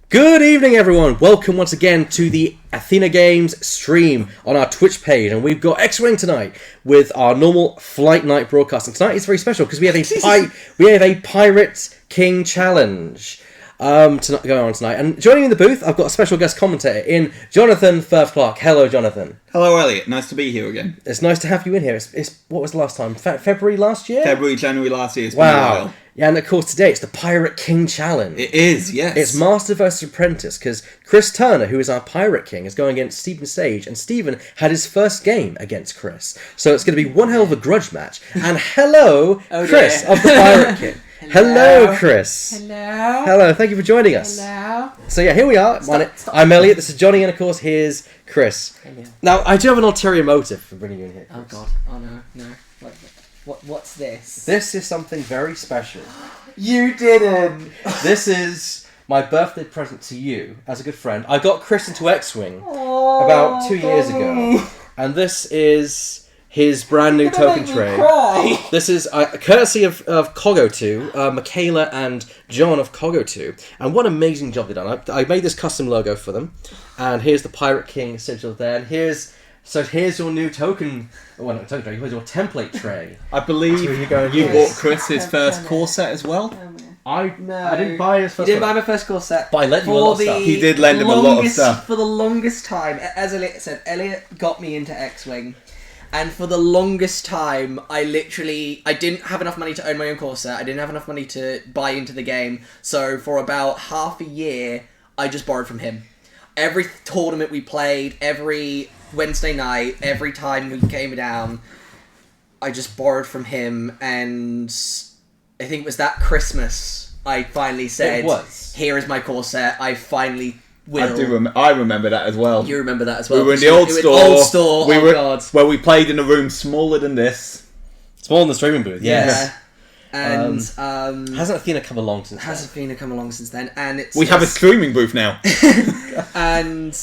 Good evening, everyone. Welcome once again to the Athena Games stream on our Twitch page, and we've got X-Wing tonight with our normal Flight Night broadcast. And tonight is very special because we have a Pirate King challenge going on tonight. And joining me in the booth, I've got a special guest commentator in Jonathan Firth Clark. Hello, Jonathan. Hello, Elliot. Nice to be here again. It's nice to have you in here. It's what was the last time? February last year? January last year. It's wow. Been a while. Yeah, and of course today it's the Pirate King Challenge. It is, yes. It's Master versus Apprentice, because Chris Turner, who is our Pirate King, is going against Stephen Sage, and Stephen had his first game against Chris. So it's going to be one hell of a grudge match. And hello, Chris of the Pirate King. Hello, Chris. Hello. Hello, thank you for joining us. Hello. So yeah, here we are. Stop. I'm Elliot, this is Johnny, and of course here's Chris. Hello. Now, I do have an ulterior motive for bringing you in here, Chris. Oh god. Oh no. What's this? This is something very special. You didn't. This is my birthday present to you as a good friend. I got Chris into X-Wing about 2 years ago, and this is his brand new token tray. Cry. This is courtesy of Coggo2, Michaela and John of Coggo2, and what an amazing job they've done. I made this custom logo for them, and here's the Pirate King sigil there, and here's your new token. Well, not token tray. Here's your template tray. I believe you bought Chris his first core set as well. I didn't buy his first. You didn't buy my first core set. But I lent you a lot of stuff. He did lend him a lot of stuff. For the longest time, as Elliot said, Elliot got me into X-Wing. And for the longest time, I didn't have enough money to own my own core set. I didn't have enough money to buy into the game. So for about half a year, I just borrowed from him. Every tournament we played, every Wednesday night, every time we came down, I just borrowed from him, and I think it was that Christmas I finally said, "Here is my core set. I finally will." I remember that as well. You remember that as well. We were in the old store. God. Where we played in a room smaller than this. Smaller than the streaming booth. Yes. Yeah. And hasn't Athena come along since? Hasn't Athena come along since then? And we have a streaming booth now. And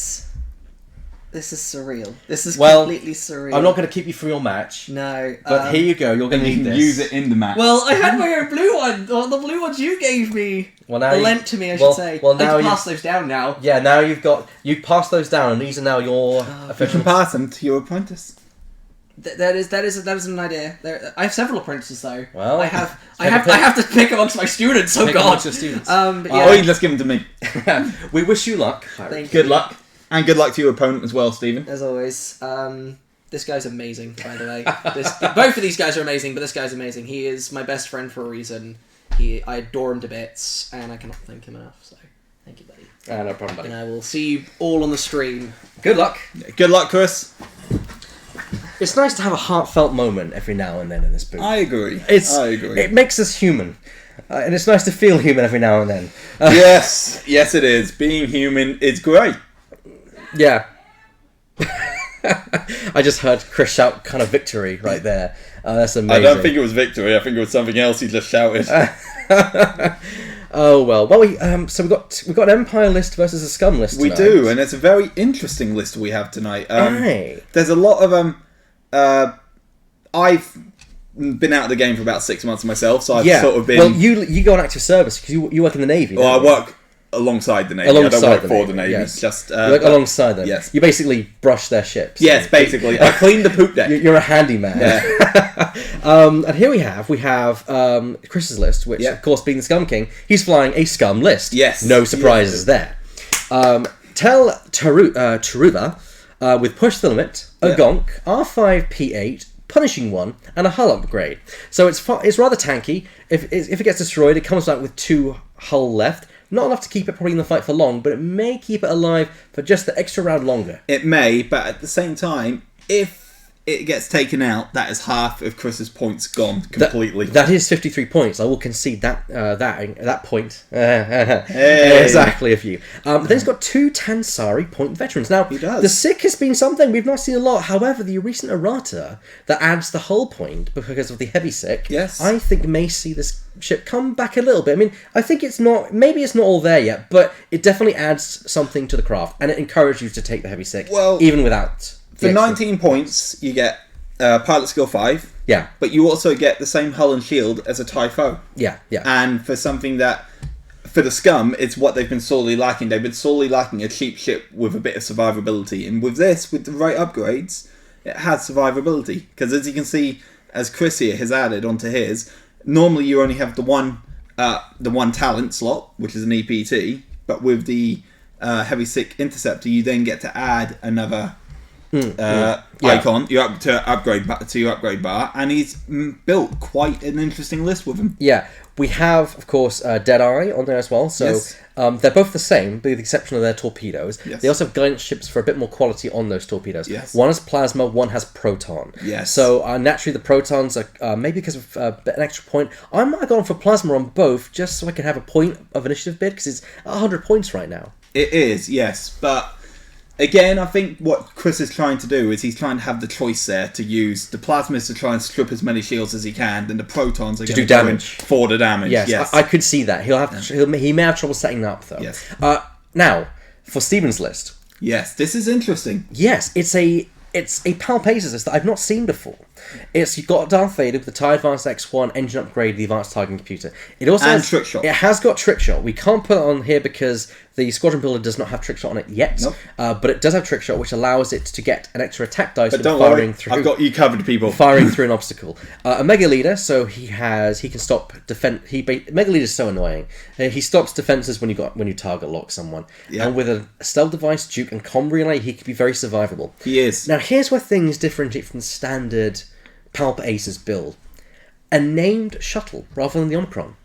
this is surreal. This is completely surreal. I'm not going to keep you for your match. No. But here you go. You're going to need this. Use it in the match. Well, I had my own blue one. Well, the blue ones you gave me. Well, now lent to me, I should say. Well, now I can pass those down now. Yeah, now you passed those down, and these are now your official. You can pass them to your apprentice. That is an idea. I have several apprentices though. Well, I have to pick amongst my students. Oh God. Amongst your students. But yeah. You just give them to me. We wish you luck. Thank Good you. luck. And good luck to your opponent as well, Stephen. As always. This guy's amazing, by the way. Both of these guys are amazing, but this guy's amazing. He is my best friend for a reason. I adore him to bits, and I cannot thank him enough. So, thank you, buddy. No problem, buddy. And I will see you all on the stream. Good luck. Good luck, Chris. It's nice to have a heartfelt moment every now and then in this booth. I agree. I agree. It makes us human. And it's nice to feel human every now and then. Yes, it is. Being human is great. Yeah. I just heard Chris shout kind of victory right there. That's amazing. I don't think it was victory. I think it was something else he just shouted. Oh well. Well, so we've got an Empire list versus a Scum list tonight. We do, and it's a very interesting list we have tonight. Right. There's a lot of I've been out of the game for about 6 months myself, so I've sort of been. Well, you go on active service because you work in the Navy. Well, I work alongside the Navy. I don't work for the Navy. Yes. Just you work alongside them. Yes. You basically brush their ships. Yes, basically. I clean the poop deck. You're a handyman. Yeah. And here we have Chris's list, which of course being the Scum King, he's flying a Scum list. Yes. No surprises there. Tel Trevura with push the limit, a Gonk, R5P8, punishing one, and a hull upgrade. So it's rather tanky. If it gets destroyed, it comes back with 2 hull left. Not enough to keep it probably in the fight for long, but it may keep it alive for just the extra round longer. It may, but at the same time, if it gets taken out, that is half of Chris's points gone completely. That is 53 points. I will concede that point. Exactly a few. Then he's got 2 Tansarii point veterans. Now, he does. The Syck has been something we've not seen a lot. However, the recent errata that adds the hull point because of the heavy Syck, I think may see this ship come back a little bit. I mean, I think maybe it's not all there yet, but it definitely adds something to the craft, and it encourages you to take the heavy Syck, even without. For 19 points, you get Pilot Skill 5. Yeah. But you also get the same hull and shield as a Typho. Yeah. And for something that for the scum, it's what they've been sorely lacking. They've been sorely lacking a cheap ship with a bit of survivability. And with this, with the right upgrades, it has survivability. Because as you can see, as Chris here has added onto his, normally you only have the one talent slot, which is an EPT. But with the Heavy Syck Interceptor, you then get to add another icon. You up to your upgrade bar, and he's built quite an interesting list with him. Yeah, we have, of course, Deadeye on there as well. So Yes. they're both the same, with the exception of their torpedoes. Yes. They also have guidance ships for a bit more quality on those torpedoes. Yes. One has plasma, one has proton. Yes. So naturally, the protons are maybe because of an extra point. I might have gone for plasma on both, just so I can have a point of initiative bid, because it's 100 points right now. It is, yes, but again, I think what Chris is trying to do is he's trying to have the choice there to use the plasmas to try and strip as many shields as he can, then the protons are going to do damage for the damage. Yes. I could see that. He may have trouble setting that up though. Yes. Now for Steven's list. Yes, this is interesting. Yes, it's a Palpatine list that I've not seen before. You've got Darth Vader with the TIE Advanced X1 engine upgrade, the advanced targeting computer. It also has trick shot. It has got trick shot. We can't put it on here because the Squadron Builder does not have trick shot on it yet. Nope. But it does have trick shot, which allows it to get an extra attack dice But when don't firing worry, through. I've got you covered, people. Firing through an obstacle. A Mega Leader, so he can stop defense. Mega Leader is so annoying. He stops defenses when you target lock someone. Yeah. And with a stealth device, Juke, and Comm Relay, he can be very survivable. He is. Now here's where things differentiate from the standard Palp Aces build. A named shuttle rather than the Omicron.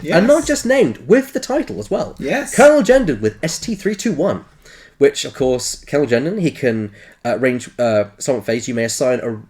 Yes. And not just named, with the title as well. Yes. Colonel Jendon with ST-321. Which, of course, Colonel Jendon, he can range summon phase. You may assign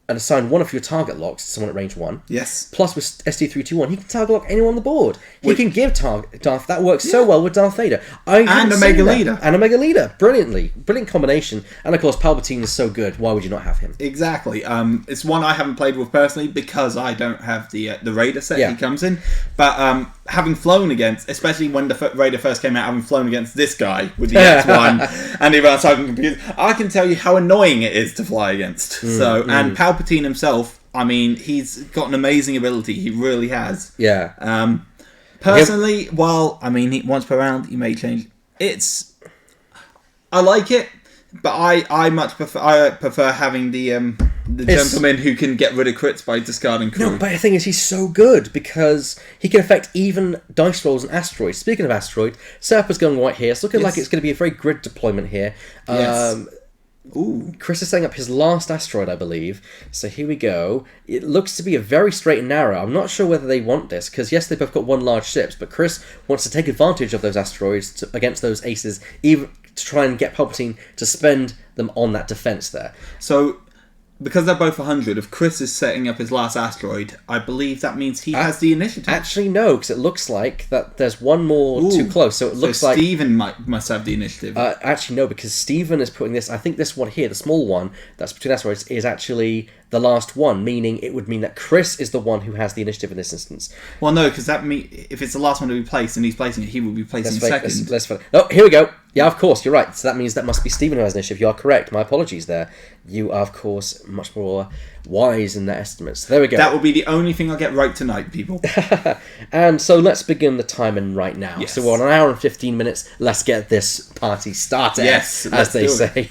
assign one of your target locks to someone at range 1. Yes. Plus, with ST-321, he can target lock anyone on the board. He can give Darth. That works so well with Darth Vader. And a Mega Leader. And a Mega Leader. Brilliant combination. And of course, Palpatine is so good. Why would you not have him? Exactly. It's one I haven't played with personally because I don't have the Raider set Yeah. he comes in. But having flown against, especially when the Raider first came out, having flown against this guy with the X1 and the advanced targeting computer, I can tell you how annoying it is to fly against. And Palpatine himself, I mean, he's got an amazing ability. He really has. Yeah. Personally, once per round, he may change. I like it, but I much prefer having the gentleman who can get rid of crits by discarding crew. No, but the thing is, he's so good because he can affect even dice rolls and asteroids. Speaking of asteroid, Serpa's going right here. It's looking like it's going to be a very grid deployment here. Yes. Ooh. Chris is setting up his last asteroid, I believe. So here we go. It looks to be a very straight and narrow. I'm not sure whether they want this, because yes, they've both got one large ships, but Chris wants to take advantage of those asteroids against those aces, even to try and get Palpatine to spend them on that defense there. So, because they're both 100, if Chris is setting up his last asteroid, I believe that means he has the initiative. Actually, no, because it looks like that there's one more too close. So it looks like Stephen must have the initiative. Actually, no, because Stephen is putting this. I think this one here, the small one that's between asteroids, is actually the last one, meaning it would mean that Chris is the one who has the initiative in this instance. Well, no, because if it's the last one to be placed and he's placing it, he will be placing second. Let's oh, here we go. Yeah, of course, you're right. So that means that must be Stephen who has initiative. You are correct. My apologies there. You are, of course, much more wise in their estimates. There we go. That will be the only thing I'll get right tonight, people. And so let's begin the timing right now. Yes. So we're on an hour and 15 minutes. Let's get this party started, Yes, as they say.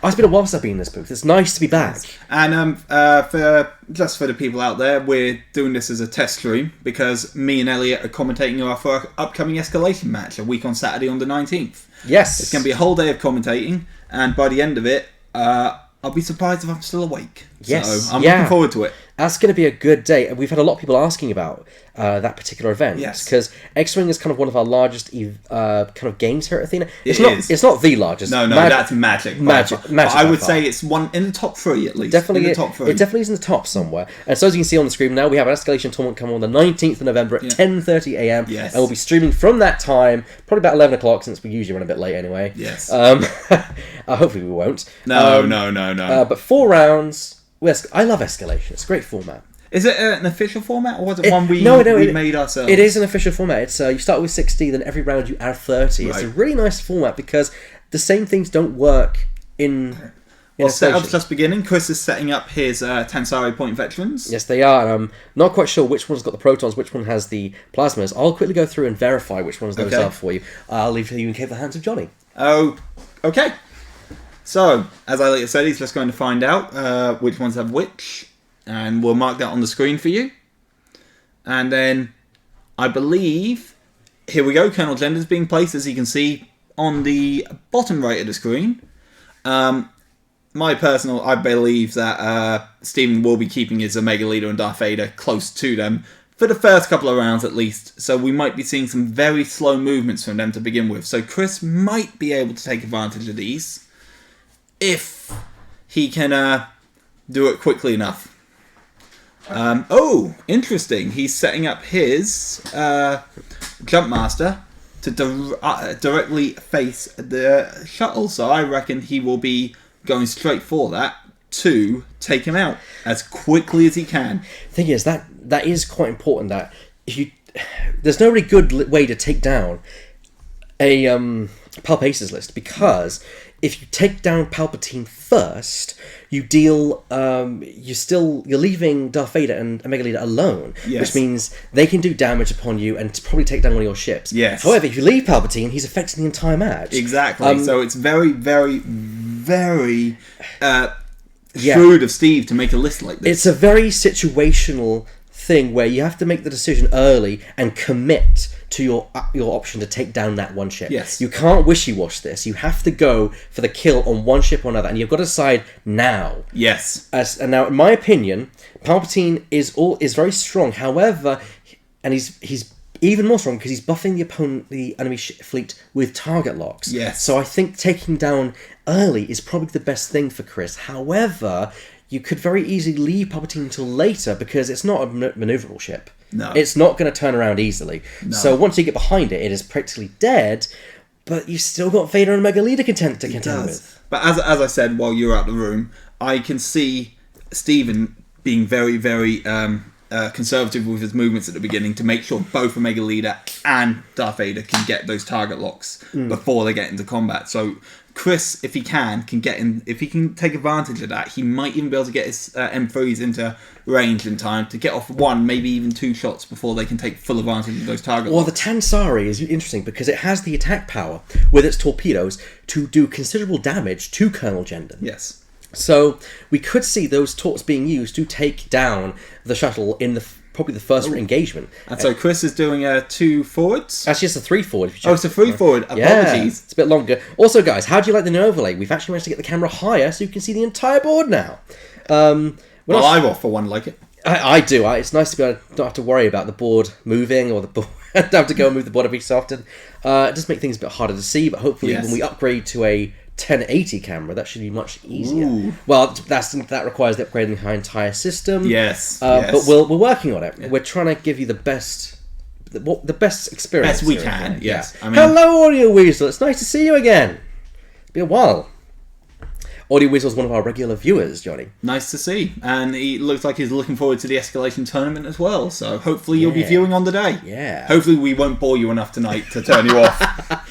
Oh, it's been a while since I've been in this booth. It's nice to be back. And for the people out there, we're doing this as a test stream because me and Elliot are commentating for our upcoming escalation match a week on Saturday on the 19th. Yes. It's going to be a whole day of commentating, and by the end of it, I'll be surprised if I'm still awake. Yes. So I'm looking forward to it. That's going to be a good day. And we've had a lot of people asking about that particular event. Yes. Because X-Wing is kind of one of our largest kind of games here at Athena. It's not the largest. No, that's magic. Magic. But I would say it's one in the top 3 at least. Definitely, in the top 3. It definitely is in the top somewhere. And so as you can see on the screen now, we have an escalation tournament coming on the 19th of November at 10:30 a.m. Yes. And we'll be streaming from that time, probably about 11 o'clock, since we usually run a bit late anyway. Yes. Hopefully we won't. No. But 4 rounds. I love escalation. It's a great format. Is it an official format, or was it one we made ourselves? It is an official format. It's you start with 60, then every round you add 30. It's a really nice format because the same things don't work in Well, setup's just beginning. Chris is setting up his Tansarii point veterans. Yes, they are. I'm not quite sure which one's got the protons, which one has the plasmas. I'll quickly go through and verify which ones those are for you. I'll leave you in the hands of Johnny. Oh, okay. So, as I later said, he's just going to find out which ones have which, and we'll mark that on the screen for you. And then, I believe, here we go, Colonel Jendon's being placed, as you can see, on the bottom right of the screen. I believe that Stephen will be keeping his Omega Leader and Darth Vader close to them for the first couple of rounds at least, so we might be seeing some very slow movements from them to begin with. So Chris might be able to take advantage of these if he can do it quickly enough. Oh, interesting. He's setting up his Jumpmaster to directly face the shuttle, so I reckon he will be going straight for that to take him out as quickly as he can. Thing is, that is quite important, that there's no really good way to take down a Palpace's list, because if you take down Palpatine first, you deal you're leaving Darth Vader and Omega Leader alone, which means they can do damage upon you and probably take down one of your ships. Yes. However, if you leave Palpatine, he's affecting the entire match. Exactly. So it's very, very, very shrewd of Steve to make a list like this. It's a very situational thing where you have to make the decision early and commit to your option to take down that one ship. Yes. You can't wishy-wash this. You have to go for the kill on one ship or another, and you've got to decide now. Yes. And now, in my opinion, Palpatine is very strong. However, and he's even more strong because he's buffing the enemy fleet with target locks. Yes. So I think taking down early is probably the best thing for Chris. However, you could very easily leave Palpatine until later because it's not a maneuverable ship. No. It's not going to turn around easily. No. So once you get behind it, it is practically dead, but you've still got Vader and Omega Leader to contend with. But as I said while you were out the room, I can see Stephen being very, very conservative with his movements at the beginning to make sure both Omega Leader and Darth Vader can get those target locks before they get into combat. So Chris, if he can get in, if he can take advantage of that, he might even be able to get his M3s into range in time to get off one, maybe even two shots before they can take full advantage of those target locks. Well, the Tansarii is interesting because it has the attack power with its torpedoes to do considerable damage to Colonel Jendon. Yes. So we could see those torps being used to take down the shuttle in probably the first engagement. And so Chris is doing 2 forwards? Actually, it's a 3 forward. If you check. Oh, it's a 3 forward. Apologies. Yeah, it's a bit longer. Also, guys, how do you like the new overlay? We've actually managed to get the camera higher so you can see the entire board now. Well, I, for one, like it. I do. It's nice to be able to not have to worry about the board moving or the board. Don't have to go and move the board every so often. It does make things a bit harder to see, but hopefully when we upgrade to a 1080 camera, that should be much easier. Ooh. Well, that requires the upgrading the entire system. Yes, but we're working on it. Yeah. We're trying to give you the best experience. Best we can. Yes. Yeah. I mean, hello, Audio Weasel. It's nice to see you again. It's been a while. Audio Weasel is one of our regular viewers, Johnny. Nice to see. And he looks like he's looking forward to the Escalation tournament as well. So hopefully you'll be viewing on the day. Yeah. Hopefully we won't bore you enough tonight to turn you off.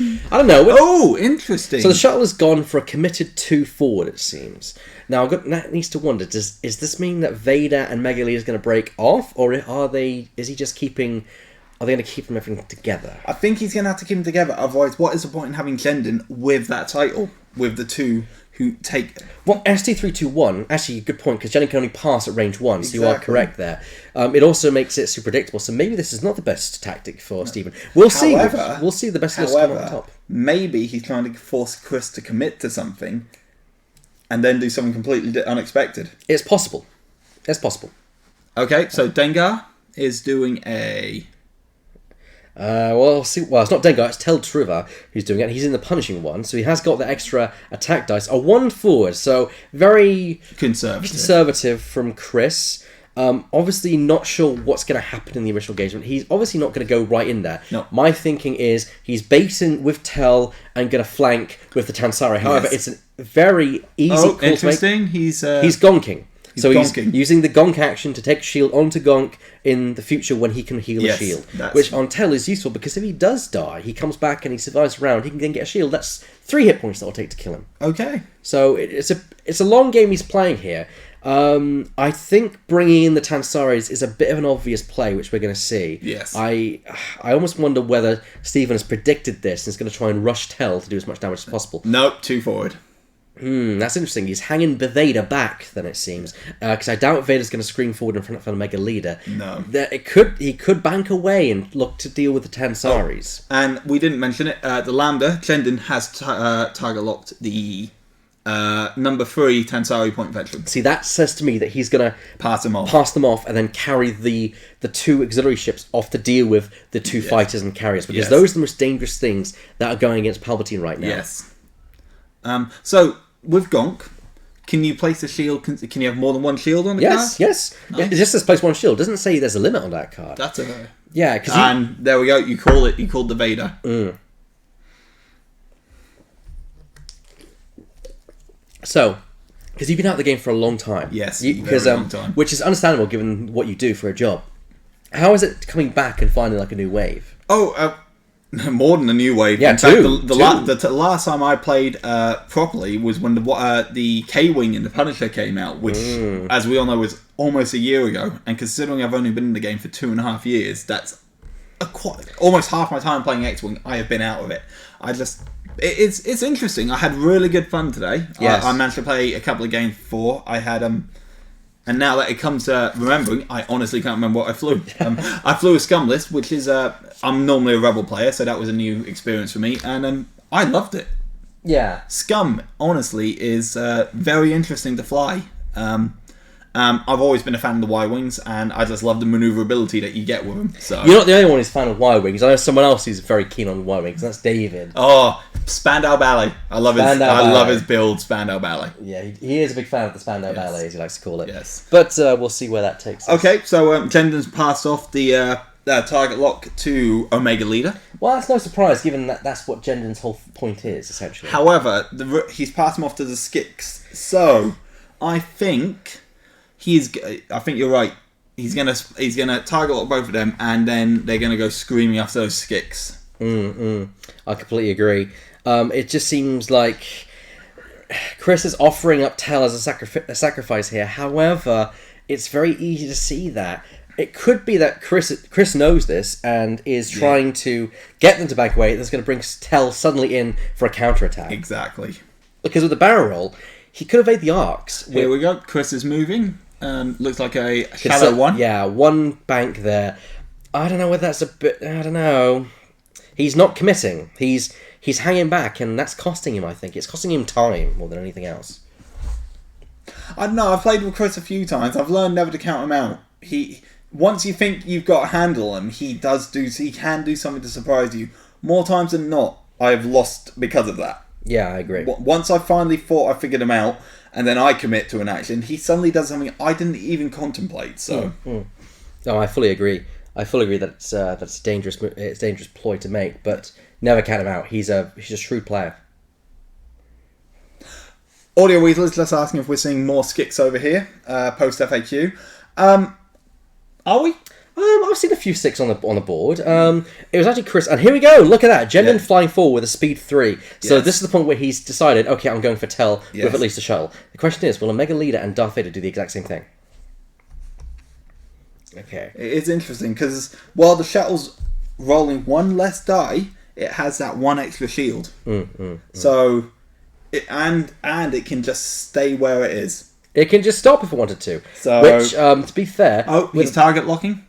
I don't know. Oh, interesting. So the shuttle has gone for a committed 2 forward, it seems. Now, that needs to wonder, is this mean that Vader and Omega Leader is going to break off? Or are they going to keep them everything together? I think he's going to have to keep them together. Otherwise, what is the point in having Jendon with that title? With the two who take... Well, ST321, actually, good point, because Jendon can only pass at range 1, so you are correct there. It also makes it super predictable, so maybe this is not the best tactic for Stephen. We'll see. We'll see the best list come on top. Maybe he's trying to force Chris to commit to something and then do something completely unexpected. It's possible. Okay, so Dengar is doing a... it's not Dengar, it's Tel Trevura who's doing it. He's in the punishing one, so he has got the extra attack dice. A 1 forward, so very conservative from Chris. Obviously not sure what's going to happen in the initial engagement. He's obviously not going to go right in there. No. My thinking is he's baiting with Tel and going to flank with the Tansarii. However, it's a very easy call interesting. to make. He's gonking. So he's gonking. using the Gonk action to take shield onto Gonk in the future when he can heal Yes, a shield. that's- Which on Tel is useful because if he does die, he comes back and he survives a round, he can then get a shield. That's 3 hit points that will take to kill him. Okay. So it's a long game he's playing here. I think bringing in the Tansarii is a bit of an obvious play, which we're going to see. Yes. I almost wonder whether Stephen has predicted this and is going to try and rush Tel to do as much damage as possible. Nope, 2 forward. That's interesting. He's hanging Vader back, then it seems, because I doubt Vader's going to scream forward in front of a Mega Leader. No. He could bank away and look to deal with the Tansarii. And we didn't mention it. The Lambda, Jendon, has target locked the number 3 Tansarii point veteran. See, that says to me that he's going to Pass them off. and then carry the 2 auxiliary ships off to deal with the 2 fighters and carriers, because Yes. those are the most dangerous things that are going against Palpatine right now. Yes. So, with Gonk, can you place a shield? Can you have more than one shield on the card? Yes. Nice. It just says place 1 shield. It doesn't say there's a limit on that card. That's a... Yeah, because And there we go. You called the Vader. So, because you've been out of the game for a long time. Yes, because very long time. which is understandable given what you do for a job. How is it coming back and finding like a new wave? Oh, more than a new wave. Yeah, in fact, two. the last time I played properly was when the K-Wing and the Punisher came out, which, as we all know, was almost a year ago. And considering I've only been in the game for 2.5 years, that's almost half my time playing X-Wing. I have been out of it. It's interesting. I had really good fun today. Yes. I managed to play a couple of games before. I had and now that it comes to remembering, I honestly can't remember what I flew. I flew a Scumless, which is I'm normally a Rebel player, so that was a new experience for me, and I loved it. Yeah. Scum, honestly, is very interesting to fly. I've always been a fan of the Y-Wings, and I just love the maneuverability that you get with them. So. You're not the only one who's a fan of Y-Wings. I know someone else who's very keen on Y-Wings, and that's David. Oh, Spandau Ballet. I love his build, Spandau Ballet. Yeah, he is a big fan of the Spandau Ballet, as he likes to call it. Yes. But we'll see where that takes us. Okay, so Jendon's passed off the target lock to Omega Leader. Well, that's no surprise, given that that's what Jendon's whole point is, essentially. However, he's passed him off to the Skicks. So, I think you're right. He's gonna target lock both of them, and then they're gonna go screaming after those Skicks. I completely agree. It just seems like Chris is offering up Tel as a sacrifice here. However, it's very easy to see that. It could be that Chris knows this and is trying to get them to back away. That's going to bring Tel suddenly in for a counterattack. Exactly. Because with the barrel roll, he could evade the arcs. Here we go. Chris is moving. Looks like a shallow one. Yeah, one bank there. I don't know whether that's a bit... I don't know. He's not committing. He's hanging back, and that's costing him, I think. It's costing him time more than anything else. I don't know. I've played with Chris a few times. I've learned never to count him out. Once you think you've got a handle on him, he can do something to surprise you. More times than not, I have lost because of that. Yeah, I agree. Once I finally thought I figured him out, and then I commit to an action, he suddenly does something I didn't even contemplate. So, No, I fully agree. that that's a dangerous ploy to make, but never count him out. He's a shrewd player. Audio Weasel is just asking if we're seeing more Skicks over here post FAQ. Are we? I've seen a few Sycks on the board. It was actually Chris, and here we go. Look at that, Jendon flying forward with a speed 3. So this is the point where he's decided, okay, I'm going for Tel with at least a shuttle. The question is, will a Mega Leader and Darth Vader do the exact same thing? Okay. It's interesting because while the shuttle's rolling one less die, it has that one extra shield. So, it it can just stay where it is. It can just stop if it wanted to. So, which, to be fair, he's target locking.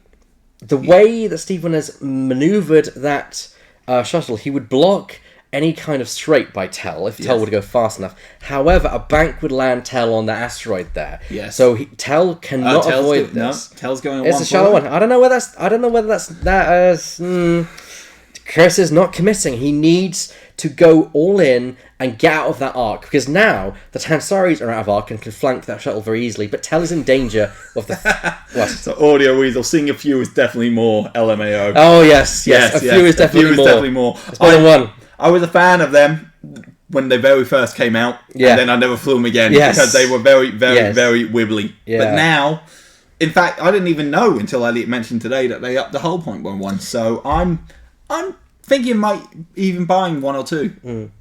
The way that Stephen has manoeuvred that shuttle, he would block any kind of straight by Tel if Tel would go fast enough. However, a bank would land Tel on the asteroid there. Yes. So Tel cannot avoid this. No, Tel's going on it's one a shallow forward. one. I don't know whether that's that. Chris is not committing. He needs to go all in and get out of that arc, because now the Tansarii are out of arc and can flank that shuttle very easily, but Tel is in danger of the... What? So Audio Weasel, seeing a few is definitely more LMAO. Oh, yes. A few is definitely more. more. It's more than one. I was a fan of them when they very first came out, Yeah. and then I never flew them again Yes. because they were very, very, Yes. very wibbly. Yeah. But now, in fact, I didn't even know until Elliot mentioned today that they upped the hull point by one. So I'm thinking might even buying one or two.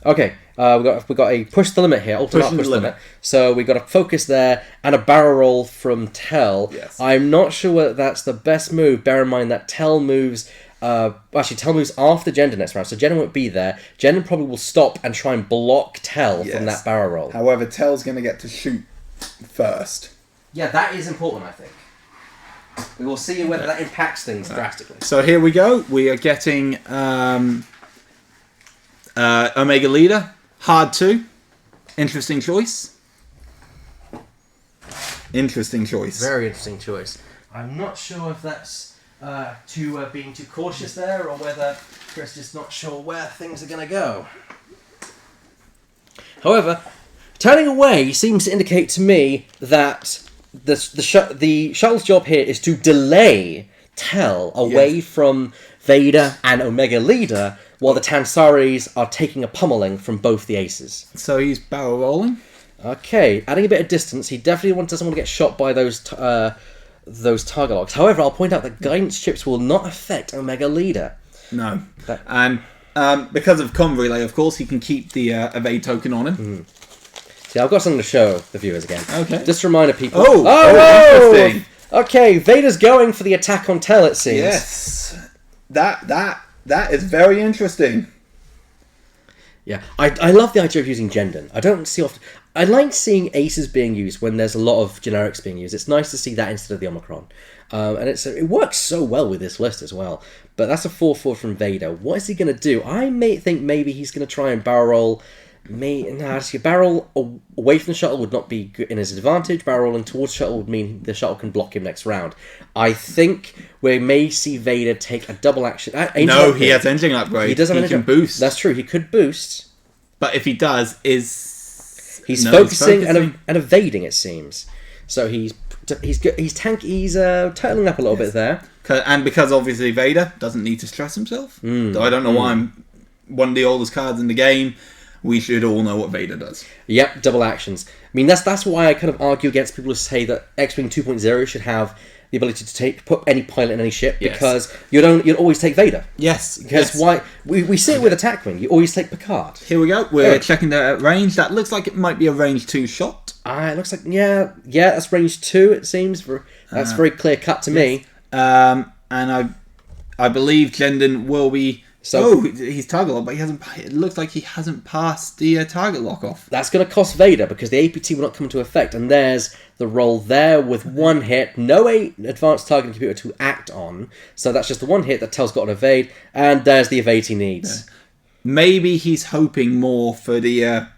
Okay, we got a push the limit here, ultimate Pushing push the the limit. So we got a focus there and a barrel roll from Tel. Yes. I'm not sure whether that's the best move. Bear in mind that Tel moves. Tel moves after Jendon next round, so Jendon won't be there. Jendon probably will stop and try and block Tel from that barrel roll. However, Tel's going to get to shoot first. Yeah, that is important, I think. We will see whether that impacts things drastically. So here we go. We are getting Omega Leader, hard 2. Interesting choice. Interesting choice. Very interesting choice. I'm not sure if that's being too cautious there, or whether Chris is not sure where things are going to go. However, turning away seems to indicate to me that the shuttle's job here is to delay Tel away from Vader and Omega Leader, while the Tansaris are taking a pummeling from both the aces. So he's barrel rolling. Okay, adding a bit of distance. He definitely doesn't want to get shot by those target locks. However, I'll point out that guidance chips will not affect Omega Leader. No. And because of Comm Relay, of course, he can keep the evade token on him. See, I've got something to show the viewers again. Okay. Just to remind people. Oh, interesting. Okay, Vader's going for the attack on Tel, it seems. Yes. That is very interesting. Yeah, I love the idea of using Jendon. I don't see often. I like seeing aces being used when there's a lot of generics being used. It's nice to see that instead of the Omicron. And it works so well with this list as well. But that's a 4-4 from Vader. What is he going to do? I may think maybe he's going to try and barrel roll. Actually, barrel away from the shuttle would not be in his advantage. Barrel rolling towards the shuttle would mean the shuttle can block him next round. I think we may see Vader take a double action. No, he has engine upgrade. He does have an can engine boost. That's true. He could boost. But if he does, He's focusing and evading, it seems. So he's turtling up a little bit there. And because obviously Vader doesn't need to stress himself. Though I don't know why I'm one of the oldest cards in the game. We should all know what Vader does. Yep, double actions. I mean, that's why I kind of argue against people who say that X-Wing 2.0 should have the ability to put any pilot in any ship, because you'd always take Vader. Yes. Because why we see it with Attack Wing. You always take Picard. Here we go. We're checking the range. That looks like it might be a range 2 shot. It looks like that's range 2. It seems that's very clear cut to me. And I believe Jendon will be. So he's target lock, but he hasn't. It looks like he hasn't passed the target lock off. That's going to cost Vader because the APT will not come into effect, and there's the roll there with one hit, no advanced targeting computer to act on. So that's just the one hit that Tel's got an evade, and there's the evade he needs. Yeah. Maybe he's hoping more for the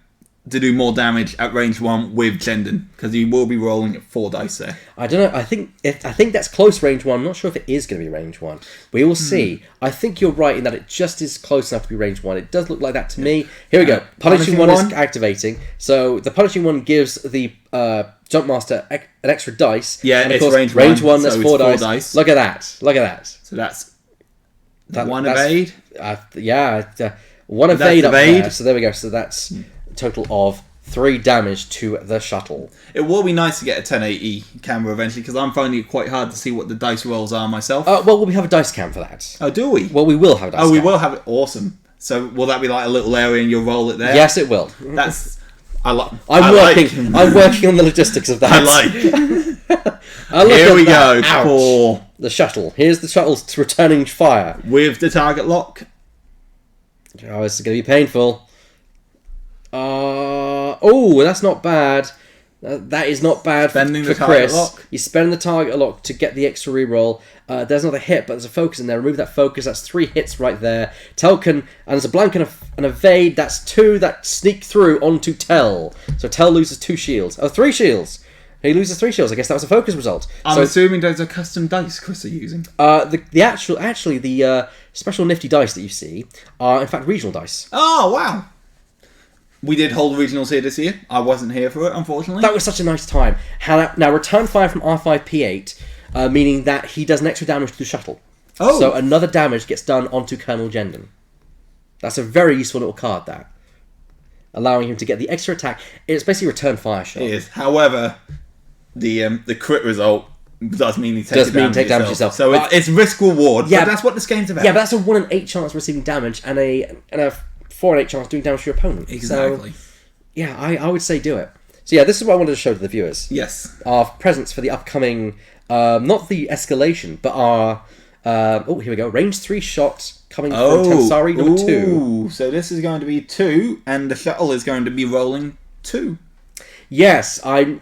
to do more damage at range 1 with Jendon, because he will be rolling at 4 dice there. I don't know. I think that's close range 1. I'm not sure if it is going to be range 1. We will see. I think you're right in that it just is close enough to be range 1. It does look like that to me. Here we go. Punishing one is activating. So the punishing one gives the Jumpmaster an extra dice. Yeah, and of it's course, range 1. That's so 4 dice. dice. Look at that. Look at that. So that's one evade. One evade up evade. there. So there we go. So that's a total of 3 damage to the shuttle. It will be nice to get a 1080 camera eventually, because I'm finding it quite hard to see what the dice rolls are myself. Well, we have a dice cam for that. Oh, do we? Well, we will have a dice cam. Oh, we will have it. Awesome. So will that be like a little area and you'll roll it there? Yes, it will. That's... I'm working on the logistics of that. Here we go for the shuttle. Here's the shuttle's returning fire. With the target lock. Oh, this is going to be painful. That's not bad. That is not bad for Chris. Lock. You spend the target lock to get the extra reroll. There's another hit, but there's a focus in there. Remove that focus. That's 3 hits right there. Tel can, and there's a blank and an evade. That's 2 that sneak through onto Tel. So Tel loses 2 shields. 3 shields. He loses 3 shields. I guess that was a focus result. I'm assuming those are custom dice Chris are using. The special nifty dice that you see are in fact regional dice. Oh wow! We did hold regionals here this year. I wasn't here for it, unfortunately. That was such a nice time. Now, return fire from R5P8, meaning that he does an extra damage to the shuttle. Oh. So another damage gets done onto Colonel Jendon. That's a very useful little card, that. Allowing him to get the extra attack. It's basically return fire shot. It is. However, the crit result does mean you take damage yourself. So it's risk reward. Yeah, but that's what this game's about. Yeah, but that's a 1 in 8 chance of receiving damage and a 4 in 8 chance of doing damage to your opponent. Exactly. So, yeah, I would say do it. So yeah, this is what I wanted to show to the viewers. Yes. Our presents for the upcoming, not the escalation, but our here we go. Range 3 shot coming from Tansarii number 2. So this is going to be 2, and the shuttle is going to be rolling 2. Yes, I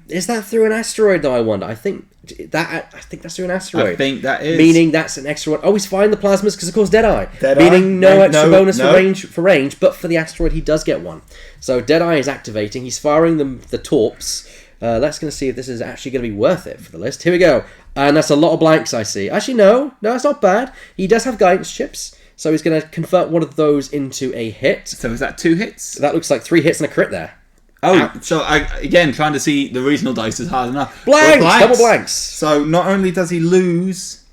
is that through an asteroid though? I wonder. I think that's through an asteroid. I think that is. Meaning that's an extra one. Oh, he's firing the plasmas because of course Deadeye. Deadeye. Meaning no extra bonus for range, but for the asteroid he does get one. So Deadeye is activating. He's firing the torps. Let's going to see if this is actually going to be worth it for the list. Here we go. And that's a lot of blanks I see. Actually, no, it's not bad. He does have guidance chips, so he's going to convert one of those into a hit. So is that 2 hits? That looks like 3 hits and a crit there. Oh, Ouch. So again, trying to see the regional dice is hard enough. Blanks! Double blanks! So not only does he lose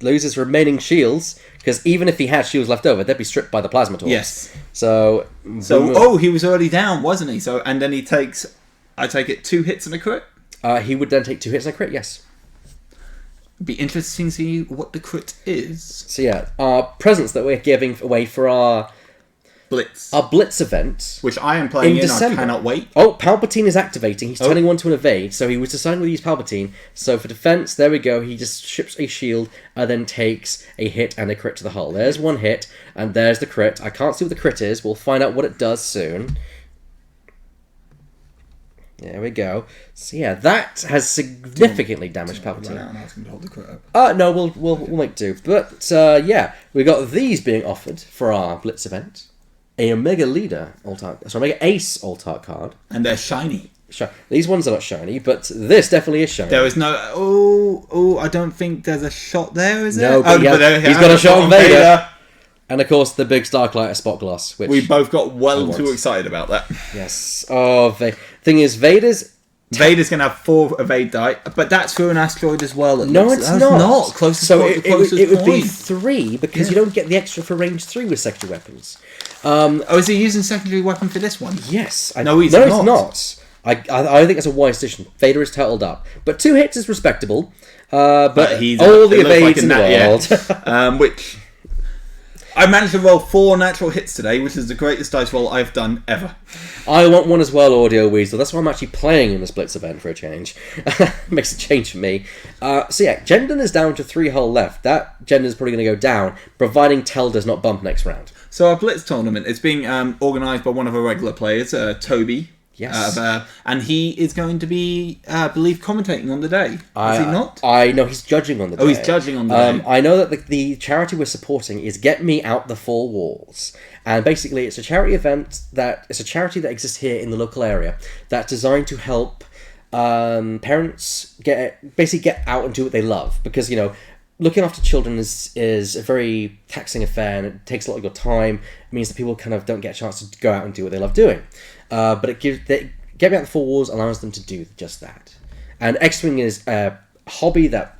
his remaining shields, because even if he had shields left over, they'd be stripped by the plasma torps. Yes. So he was already down, wasn't he? So and then he takes, I take it, 2 hits and a crit? He would then take 2 hits and a crit, yes. It'd be interesting to see what the crit is. So yeah, our presents that we're giving away for our Blitz event, which I am playing in December. I cannot wait. Oh, Palpatine is activating. He's turning one to an evade, so he was deciding to use Palpatine. So for defense, there we go. He just ships a shield and then takes a hit and a crit to the hull. There's 1 hit, and there's the crit. I can't see what the crit is. We'll find out what it does soon. There we go. So yeah, that has significantly damaged Palpatine. Run out and ask him to hold the crit up. No, we'll make do. But yeah, we got these being offered for our Blitz event. A Omega Omega Ace Alt-Art card. And they're shiny. These ones are not shiny, but this definitely is shiny. There is no... I don't think there's a shot there, is there? No, but he's got a shot on Vader. And of course, the big Starklighter spot gloss. Which we both got too excited about that. Yes. Oh, thing is, Vader's going to have 4 evade die, but that's through an asteroid as well. It's not. Closest so point, it would be 3, because you don't get the extra for range 3 with secondary weapons. Is he using secondary weapon for this one? Yes. No, he's not. I think that's a wise decision. Vader is turtled up. But 2 hits is respectable. But he's all the evades in the world. Which... I managed to roll 4 natural hits today, which is the greatest dice roll I've done ever. I want one as well, Audio Weasel. That's why I'm actually playing in the Blitz event for a change. Makes a change for me. So yeah, Jendon is down to 3 hull left. That Jendon's probably going to go down, providing Tel does not bump next round. So our Blitz tournament is being organised by one of our regular players, Toby. Yes. And he is going to be, I believe, commentating on the day. Is he not? I know he's judging on the day. Oh, he's judging on the day. I know that the charity we're supporting is Get Me Out the 4 Walls. And basically, it's a charity event it's a charity that exists here in the local area that's designed to help parents get out and do what they love. Because, looking after children is a very taxing affair, and it takes a lot of your time. It means that people kind of don't get a chance to go out and do what they love doing. But Get Me Out the 4 Walls allows them to do just that. And X-Wing is a hobby that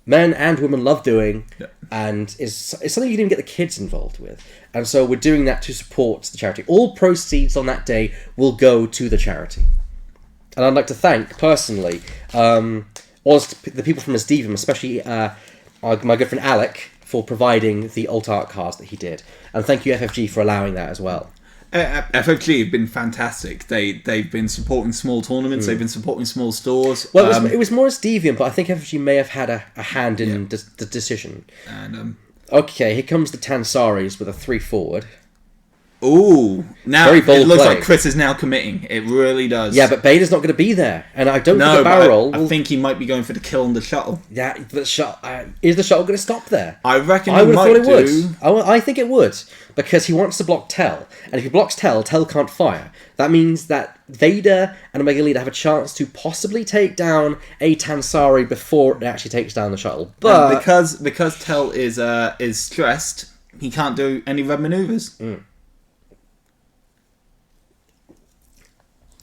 men and women love doing, and is something you can even get the kids involved with. And so we're doing that to support the charity. All proceeds on that day will go to the charity. And I'd like to thank, personally, all the people from Misdevium, especially my good friend Alec, for providing the alt-art cards that he did. And thank you, FFG, for allowing that as well. FFG have been fantastic. They've been supporting small tournaments. They've been supporting small stores. Well, it was more as Deviant, but I think FFG may have had a hand in the decision. And okay, here comes the Tansaris with a 3 forward. Ooh, now Very bold it looks play. like Chris is now committing. It really does. Yeah, but Vader's not going to be there, and I don't think the barrel roll. I think he might be going for the kill on the shuttle. Yeah, but is the shuttle going to stop there? I reckon I would have thought it do. would. I think it would, because he wants to block Tel, and if he blocks Tel can't fire. That means that Vader and Omega Leader have a chance to possibly take down a Tansarii before it actually takes down the shuttle. But because Tel is stressed, he can't do any red maneuvers.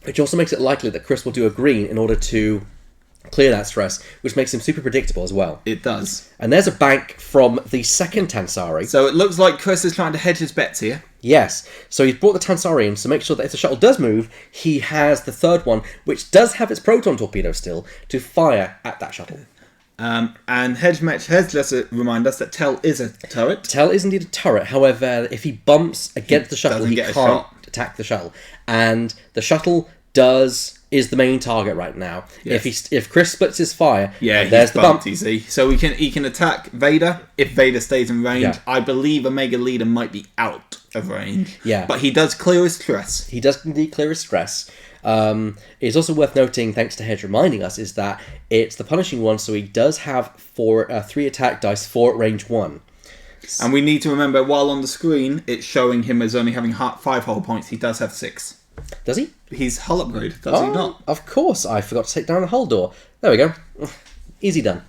which also makes it likely that Chris will do a green in order to clear that stress, which makes him super predictable as well. It does. And there's a bank from the second Tansarii. So it looks like Chris is trying to hedge his bets here. Yes. So he's brought the Tansarii in to make sure that if the shuttle does move, he has the third one, which does have its proton torpedo still, to fire at that shuttle. And Hedgematch has just remind us that Tel is a turret. Tel is indeed a turret. However, if he bumps against the shuttle, he can't attack the shuttle. And the shuttle is the main target right now. Yes. If Chris splits his fire, there's the bump. You see, so he can attack Vader if Vader stays in range. Yeah. I believe Omega Leader might be out of range. Yeah, but he does clear his stress. He does indeed clear his stress. It's also worth noting, thanks to Hedge reminding us, is that it's the punishing one, so he does have 3 attack dice, 4 at range 1. And we need to remember, while on the screen, it's showing him as only having 5 hull points. He does have 6. Does he? He's hull upgrade, does he not? Of course, I forgot to take down the hull door. There we go. Easy done.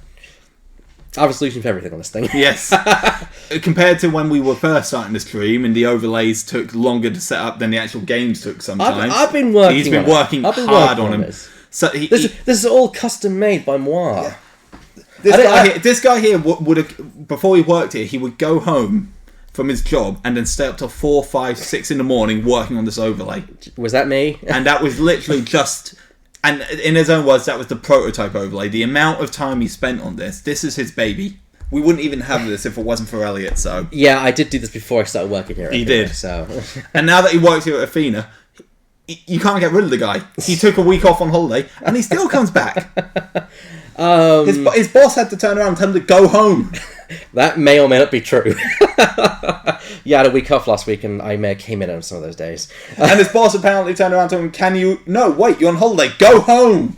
I have a solution for everything on this thing. Yes. Compared to when we were first starting the stream and the overlays took longer to set up than the actual games took sometimes. I've been working He's been working hard on him. So this is all custom made by moi. Yeah. This guy here would have, before he worked here, he would go home from his job and then stay up till 4, 5, 6 in the morning working on this overlay. Was that me? And that was literally just... And in his own words, that was the prototype overlay. The amount of time he spent on this is his baby. We wouldn't even have this if it wasn't for Elliot, so... Yeah, I did do this before I started working here. He did. So. And now that he works here at Athena, you can't get rid of the guy. He took a week off on holiday, and he still comes back. His boss had to turn around and tell him to go home. That may or may not be true. Yeah, I had a week off last week, and I may have came in on some of those days. And his boss apparently turned around to him, No, wait, you're on holiday. Go home!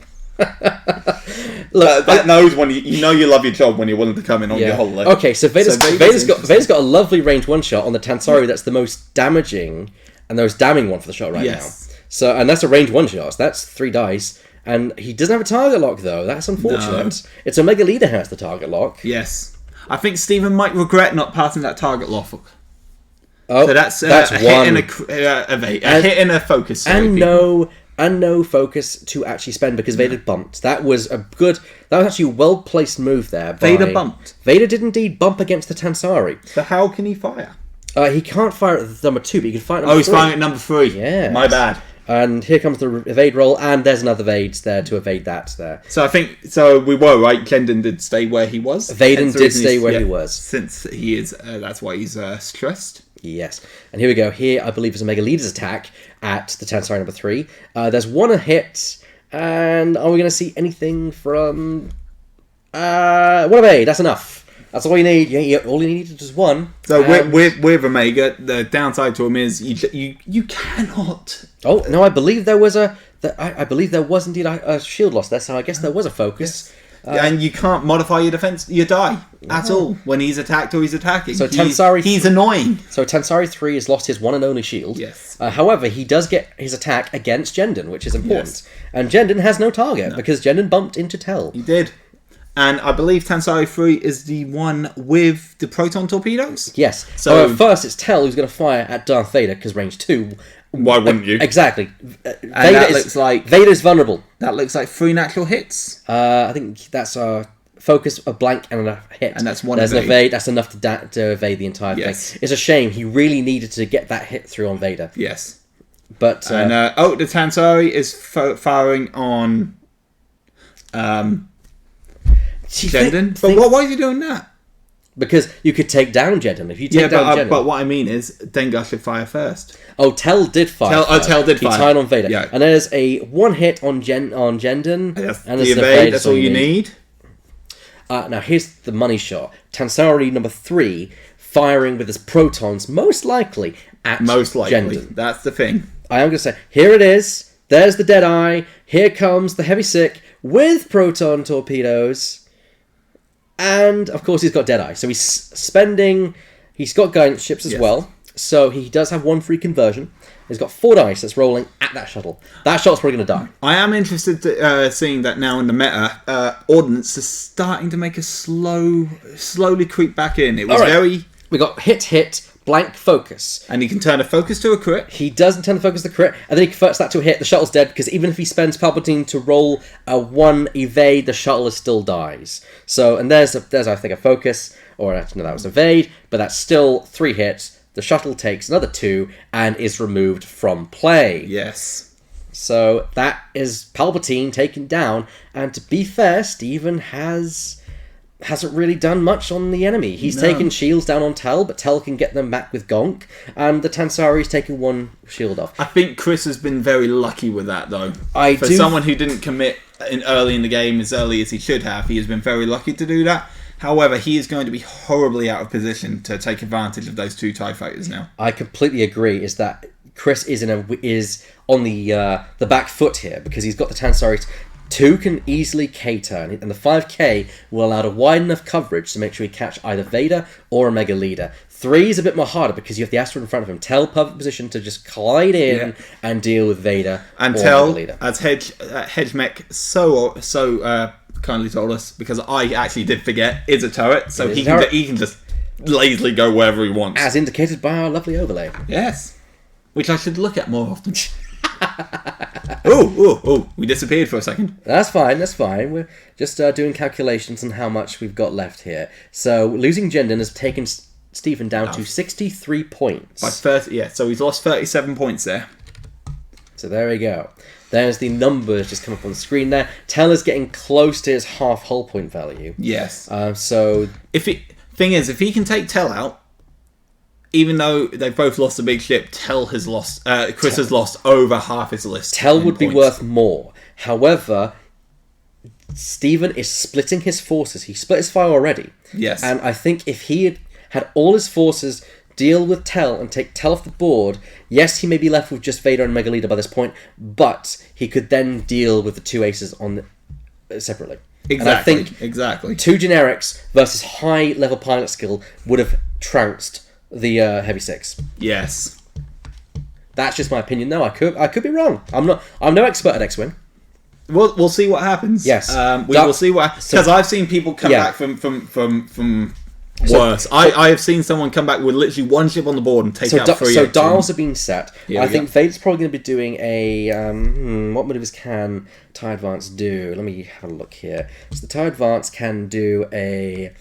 Look, that knows when you know you love your job when you're willing to come in on your holiday. Okay, so Vader's got a lovely range 1 shot on the Tansarii that's the most damaging and the most damning one for the shot right now. So, and that's a range 1 shot, so that's 3 dice. And he doesn't have a target lock, though. That's unfortunate. No. It's Omega Leader has the target lock. Yes. I think Stephen might regret not passing that target lock. Oh, so that's a one. A hit and a focus. And no focus to actually spend because Vader bumped. That was actually a well-placed move there. Vader bumped. Vader did indeed bump against the Tansarii. So how can he fire? He can't fire at number 2, but he can fire at number 3. He's firing at number 3. Yeah. My bad. And here comes the evade roll, and there's another evade there to evade that there. So I think, we were right, Jendon did stay where he was. Vaden did stay where he was. Since he is, that's why he's stressed. Yes. And here we go. Here, I believe, is Omega Leader's attack at the Tansarii number 3. There's 1 hit, and are we going to see anything from... 1 evade, that's enough. That's all you need. All you need is just 1. So with Omega, the downside to him is you cannot. Oh no! I believe there was I believe there was indeed a shield loss there. So I guess there was a focus. Yes. And you can't modify your defense, your die at all when he's attacked or he's attacking. So he's annoying. So Tansarii 3 has lost his 1 and only shield. Yes. However, he does get his attack against Jendon, which is important. Yes. And Jendon has no target because Jendon bumped into Tel. He did. And I believe Tansarii 3 is the one with the proton torpedoes? Yes. So first it's Tel who's going to fire at Darth Vader because range 2. Why wouldn't you? Exactly. Looks Vader's vulnerable. That looks like 3 natural hits. I think that's a focus, a blank, and a hit. And that's 1 There's evade. An evade. That's enough to evade the entire thing. It's a shame. He really needed to get that hit through on Vader. Yes. But the Tansarii is firing on Jendon. But why is he doing that? Because you could take down Jendon. If you take down Jendon. But what I mean is, Dengar should fire first. Oh, Tel did fire. Tel did fire. He tied on Vader. Yeah. And there's a 1 hit on Jendon. And the evade, that's all you need. Now, here's the money shot. Tansarii number 3 firing with his protons, most likely at Jendon. That's the thing. I am going to say, here it is. There's the Deadeye. Here comes the Heavy Syck with proton torpedoes. And, of course, he's got Deadeye. So he's got guidance ships as well. So he does have 1 free conversion. He's got 4 dice that's rolling at that shuttle. That shut's probably going to die. I am interested to seeing that now in the meta, Ordnance is starting to make a slowly creep back in. It was We got hit, blank focus. And he can turn a focus to a crit. He doesn't turn the focus to the crit, and then he converts that to a hit. The shuttle's dead, because even if he spends Palpatine to roll a 1 evade, the shuttle still dies. So, and there's I think, a focus, or no, that was evade, but that's still 3 hits. The shuttle takes another 2, and is removed from play. Yes. So, that is Palpatine taken down, and to be fair, Steven hasn't really done much on the enemy. He's taken shields down on Tel, but Tel can get them back with Gonk, and the Tansari's taken 1 shield off. I think Chris has been very lucky with that, though. For do... someone who didn't commit early in the game as early as he should have, he has been very lucky to do that. However, he is going to be horribly out of position to take advantage of those 2 TIE fighters now. I completely agree, is that Chris is on the back foot here, because he's got the Tansarii. 2 can easily K-turn, and the 5K will allow to wide enough coverage to make sure he catch either Vader or Omega Leader. 3 is a bit more harder because you have the asteroid in front of him. Tel, perfect position to just collide in and deal with Vader and or Tel, Omega Leader. As Hedge Mech so kindly told us, because I actually did forget, is a turret, so he can just lazily go wherever he wants. As indicated by our lovely overlay. Yes. Which I should look at more often. Oh, we disappeared for a second. That's fine. We're just doing calculations on how much we've got left here. So, losing Jendon has taken Steven down to 63 points. By 30, so he's lost 37 points there. So there we go. There's the numbers just come up on the screen there. Tel is getting close to his half hull point value. Yes. So... if he can take Tel out, even though they've both lost a big ship, Chris has lost over half his list. Tel would be worth more. However, Steven is splitting his forces. He split his fire already. Yes. And I think if he had all his forces deal with Tel and take Tel off the board, yes, he may be left with just Vader and Mega Leader by this point, but he could then deal with the 2 aces separately. Exactly. And I think 2 generics versus high level pilot skill would have trounced the Heavy 6. Yes. That's just my opinion, though. I could be wrong. I'm no expert at X-Wing. We'll see what happens. Yes. We will see what... Because I've seen people come back from worse. I have seen someone come back with literally 1 ship on the board and take out 3. So dials have been set. I think go. Vader's probably going to be doing a... what maneuvers can TIE Advance do? Let me have a look here. So the TIE Advance can do a...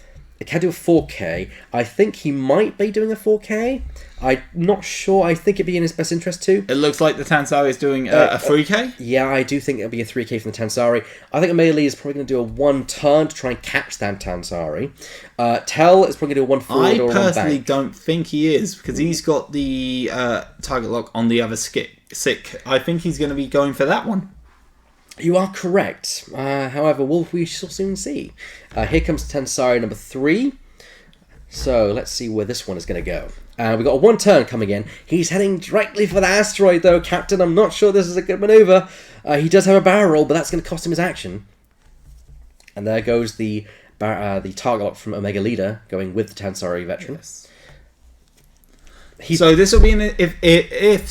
It can do a 4K. I think he might be doing a 4K. I'm not sure. I think it'd be in his best interest too. It looks like the Tansarii is doing a 3K. Yeah, I do think it'll be a 3K from the Tansarii. I think Omega Leader is probably going to do a 1 turn to try and catch that Tansarii. Tel is probably going to do a 1 forward or a 1 back. I personally don't think he is, because he's got the target lock on the other Syck. I think he's going to be going for that one. You are correct. However, we shall soon see. Here comes Tansarii number 3. So let's see where this one is going to go. We've got a 1 turn coming in. He's heading directly for the asteroid, though, Captain. I'm not sure this is a good maneuver. He does have a barrel roll, but that's going to cost him his action. And there goes the target lock from Omega Leader, going with the Tansarii veteran. Yes. So this will be if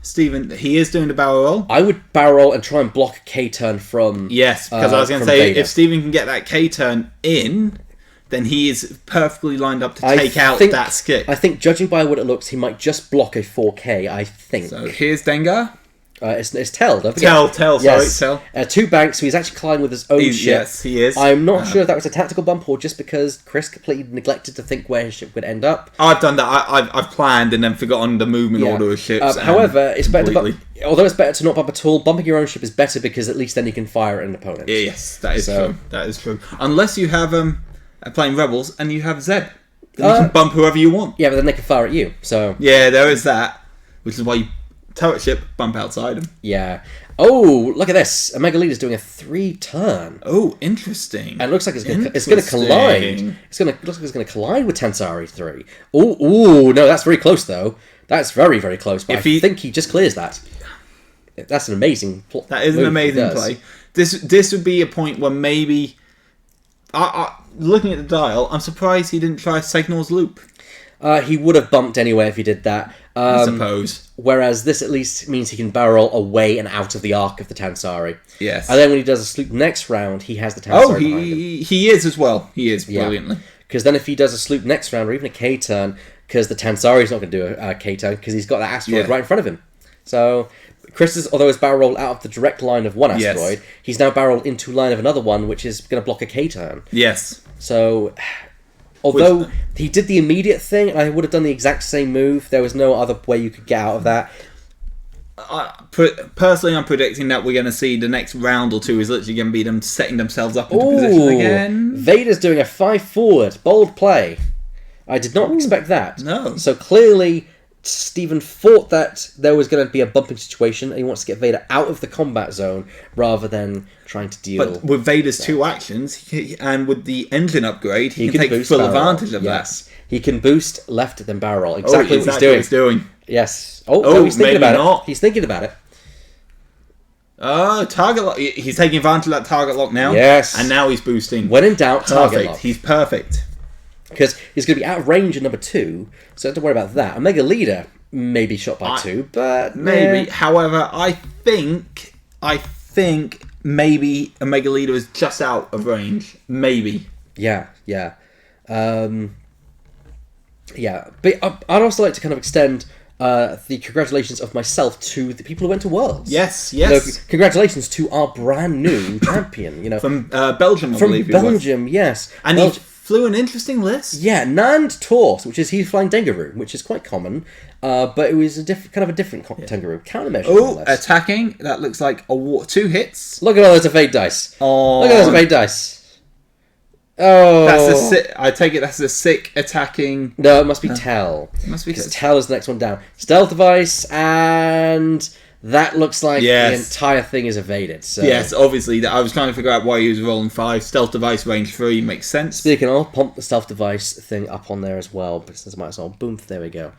Steven, he is doing the barrel roll. I would barrel roll and try and block a K-turn from... Yes, because I was going to say, Vader. if Steven can get that K-turn in, then he is perfectly lined up to take out that skip. I think, judging by what it looks, he might just block a 4K, I think. So here's Dengar. It's Tel, don't forget. Tel, yes. sorry, Tel. 2 banks, so he's actually colliding with his own ship. Yes, he is. I'm not sure if that was a tactical bump or just because Chris completely neglected to think where his ship would end up. I've done that. I've planned and then forgotten the movement order of ships. However, it's better to although it's better to not bump at all, bumping your own ship is better because at least then you can fire at an opponent. Yes, that is true. That is true. Unless you have playing Rebels and you have Zeb. Then you can bump whoever you want. Yeah, but then they can fire at you. So yeah, there is that. Which is why you turret ship, bump outside him. Yeah. Oh, look at this. Omega Leader's doing a 3 turn. Oh, interesting. And it looks like it's going to collide. Looks like it's going to collide with Tansarii 3. Oh, no, that's very close though. That's very, very close. But I think he just clears that. That's an amazing play. That is an amazing play. This would be a point where maybe... looking at the dial, I'm surprised he didn't try Signal's loop. He would have bumped anyway if he did that. I suppose. Whereas this at least means he can barrel away and out of the arc of the Tansarii. Yes. And then when he does a sloop next round, he has the Tansarii behind him. He is as well. He is brilliantly. Because then if he does a sloop next round or even a K-turn, because the Tansarii is not going to do a K-turn because he's got that asteroid Yeah. right in front of him. So Chris is, although he's barrel rolled out of the direct line of one asteroid, he's now barrel rolled into line of another one, which is going to block a K-turn. Yes. So, although he did the immediate thing, and I would have done the exact same move, there was no other way you could get out of that. Personally, I'm predicting that we're going to see the next round or two is literally going to be them setting themselves up into position again. Vader's doing a 5 forward. Bold play. I did not expect that. No. So clearly, Stephen thought that there was going to be a bumping situation, and he wants to get Vader out of the combat zone rather than trying to deal. But with Vader's two actions, and with the engine upgrade, he can take boost full barrel roll. advantage of Yes. He can boost left then barrel roll. that. Exactly what he's doing. Yes. Oh, no, he's thinking maybe about not. it. He's thinking about it. Oh, target lock. He's taking advantage of that target lock now. Yes. And now he's boosting. When in doubt, target Perfect. lock. He's perfect. Because he's going to be out of range in number 2, so don't worry about that. Omega Leader may be shot by 2, but Maybe. However, I think maybe Omega Leader is just out of range. Maybe. Yeah. But I'd also like to kind of extend the congratulations of myself to the people who went to Worlds. Yes. Congratulations to our brand new champion. From Belgium, I believe. From Belgium, yes. And he flew an interesting list. Yeah, Nand Torse, which is he's flying Dengaroo, which is quite common, but it was a different Tengaroo. Countermeasure. Oh, attacking. That looks like 2 hits. Look at all those evade dice. Oh, Look at those evade dice. Oh, I take it that's a Syck attacking. No, it must be Tel. It must be because Tel is the next one down. Stealth device, and that looks like the entire thing is evaded. So. Yes, obviously. I was trying to figure out why he was rolling 5. Stealth device range 3 makes sense. Speaking of, pump the stealth device thing up on there as well. But since I might as well, boom, there we go.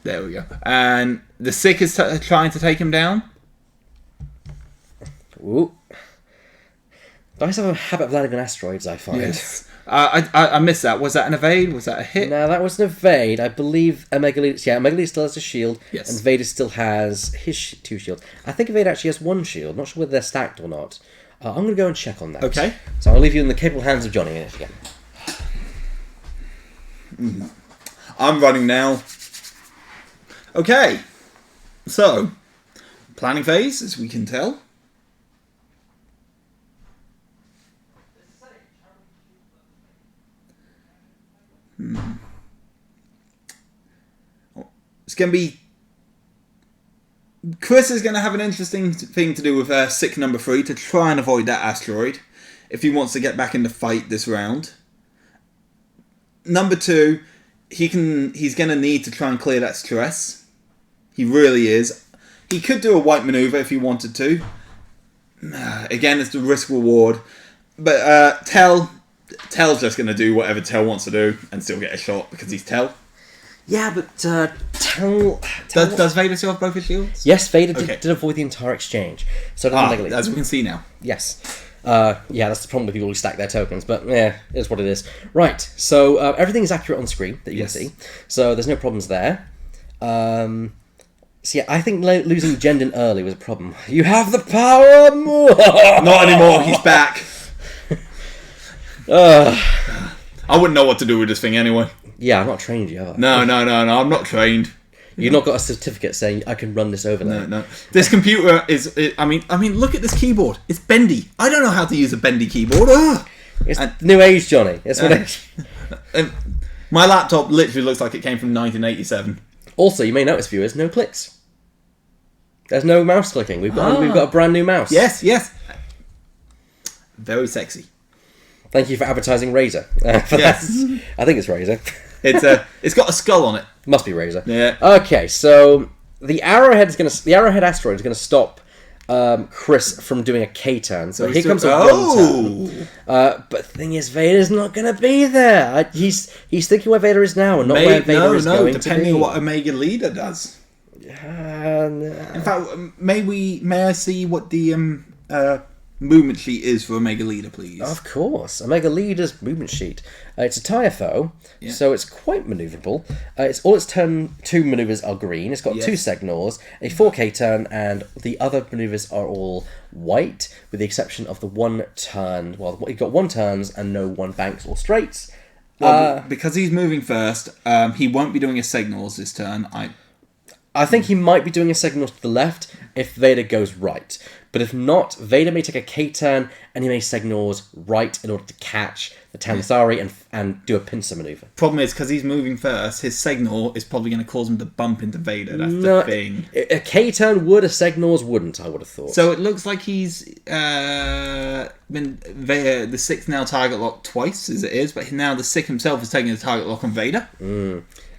There we go. And the Syck is trying to take him down. Ooh. Dice have a habit of landing on asteroids, I find. Yes. I missed that. Was that an evade? Was that a hit? No, that was an evade. I believe Omega Leader still has a shield, Yes. and Vader still has his 2 shields. I think Vader actually has 1 shield. Not sure whether they're stacked or not. I'm going to go and check on that. Okay. So I'll leave you in the capable hands of Johnny again. I'm running now. Okay. So, planning phase, as we can tell. It's going to be... Chris is going to have an interesting thing to do with Syck number 3 to try and avoid that asteroid if he wants to get back in the fight this round. Number 2, he's going to need to try and clear that stress. He really is. He could do a white maneuver if he wanted to. Again, it's the risk reward. But Tel's just going to do whatever Tel wants to do and still get a shot because he's Tel. Yeah, but Tel... Does Vader still have both his shields? Yes, Vader did avoid the entire exchange. So as we can see now. Yes. Yeah, that's the problem with people who stack their tokens, but yeah, it's what it is. Right, so everything is accurate on screen that you can see, so there's no problems there. So yeah, I think losing Jendon early was a problem. You have the power! Not anymore, he's back. I wouldn't know what to do with this thing anyway. Yeah, I'm not trained yet. No, I'm not trained. You've not got a certificate saying I can run this overlay. No. This computer is... I mean, look at this keyboard. It's bendy. I don't know how to use a bendy keyboard. It's the new age, Johnny. It's what it is. My laptop literally looks like it came from 1987. Also, you may notice, viewers, no clicks. There's no mouse clicking. We've got a brand new mouse. Yes. Very sexy. Thank you for advertising Razer. Yes. I think it's Razer. It's got a skull on it. Must be Razer. Yeah. Okay, so the Arrowhead asteroid is gonna stop Chris from doing a K-turn. So here comes a 1-turn. But the thing is, Vader's not gonna be there. He's thinking where Vader is now and not where Vader is going to be. Depending on what Omega Leader does. In fact, may I see what the movement sheet is for Omega Leader, please? Of course. Omega Leader's movement sheet. It's a TIFO, so it's quite manoeuvrable. Its turn 2 maneuvers are green. It's got 2 Segnors, a 4K turn, and the other maneuvers are all white, with the exception of the 1 turn. Well, you've got 1 turns and no 1 banks or straights. Well, because he's moving first, he won't be doing his signals this turn. I think he might be doing a signal to the left if Vader goes right. But if not, Vader may take a K-turn and he may signals right in order to catch the Tansarii and do a pincer maneuver. Problem is, because he's moving first, his signal is probably going to cause him to bump into Vader. That's the thing. A K-turn would, a signals wouldn't, I would have thought. So it looks like he's been the Syck now target locked twice, as it is, but now the Syck himself is taking the target lock on Vader.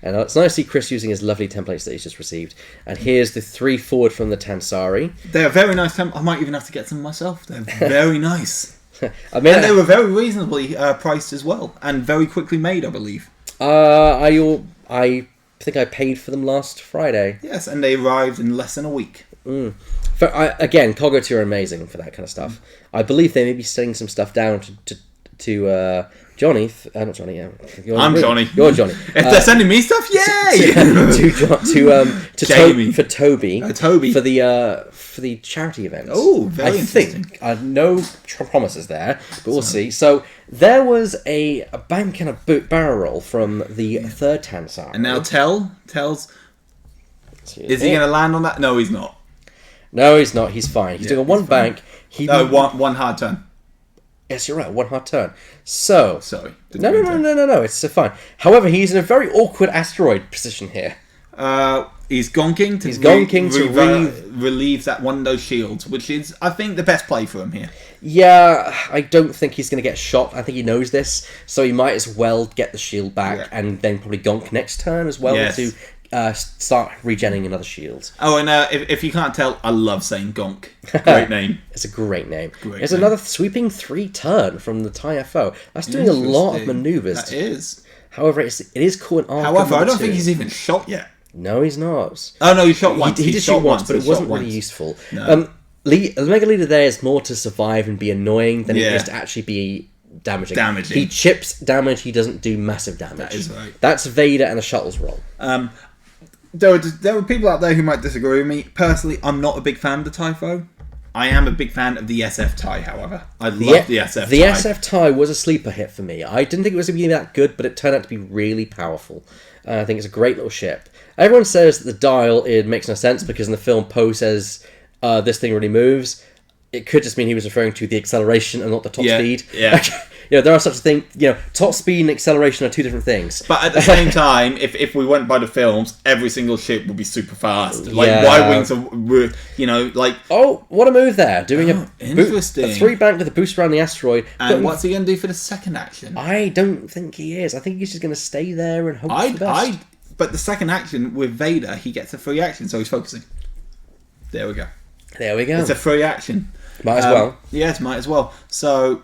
And it's nice to see Chris using his lovely templates that he's just received. And here's the 3 forward from the Tansarii. They're very nice templates. I might even have to get some myself. They're very nice. I mean, and they were very reasonably priced as well. And very quickly made, I believe. I think I paid for them last Friday. Yes, and they arrived in less than a week. Again, Cogger 2 are amazing for that kind of stuff. I believe they may be sending some stuff down to Johnny, not Johnny. I'm Johnny. You're Johnny. If they're sending me stuff, yay! to Jamie. for Toby. Toby for the charity event. Oh, very interesting. No promises there, but we'll see. So there was a bank and a barrel roll from the third Tansarii. And now Tel's. Is he going to land on that? No, he's not. No, he's not. He's fine. He's doing a one bank. One hard turn. Yes, you're right. One hard turn. So sorry. No. It's fine. However, he's in a very awkward asteroid position here. He's gonking to relieve that one of those shields, which is, I think, the best play for him here. Yeah, I don't think he's going to get shot. I think he knows this, so he might as well get the shield back and then probably gonk next turn as well to start regenerating another shield. Oh, and if you can't tell, I love saying Gonk. Great name. It's a great name. There's another sweeping 3 turn from the TIE FO. That's doing a lot of maneuvers. That is. However, it is cool in arc. However, I don't think he's even shot yet. No, he's not. Oh no, he shot once. He did shoot once, but it wasn't really useful. No. The Mega Leader there is more to survive and be annoying than it is to actually be damaging. He chips damage. He doesn't do massive damage. That is right. That's Vader and the shuttle's roll. There are people out there who might disagree with me. Personally, I'm not a big fan of the TIE FO. I am a big fan of the SF TIE, however. I love the SF TIE. The SF TIE was a sleeper hit for me. I didn't think it was going to be that good, but it turned out to be really powerful. I think it's a great little ship. Everyone says that the dial, it makes no sense because in the film Poe says this thing really moves. It could just mean he was referring to the acceleration and not the top speed. Yeah. There are such things. Top speed and acceleration are 2 different things. But at the same time, if we went by the films, every single ship would be super fast. Y-wings are, Oh, what a move there! Doing interesting. a 3 bank with a boost around the asteroid. And what's he going to do for the second action? I don't think he is. I think he's just going to stay there and hope for the best. But the second action with Vader, he gets a free action, so he's focusing. There we go. It's a free action. Might as well. Yes, might as well. So,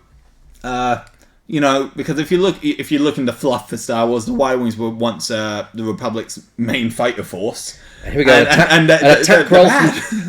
because if you look into fluff for Star Wars, the Y-Wings were once the Republic's main fighter force. Here we go.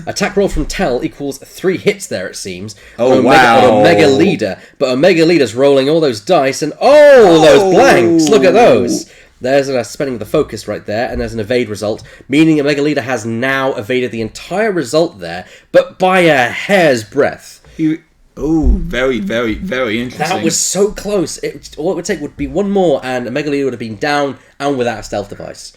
Attack roll from Tel equals 3 hits there, it seems. Oh, wow. On Omega Leader. But Omega Leader's rolling all those dice and those blanks. Look at those. There's a spending of the focus right there, and there's an evade result, meaning Omega Leader has now evaded the entire result there, but by a hair's breadth. Very, very, very interesting. That was so close. All it would take would be one more, and Omega Leader would have been down and without a stealth device.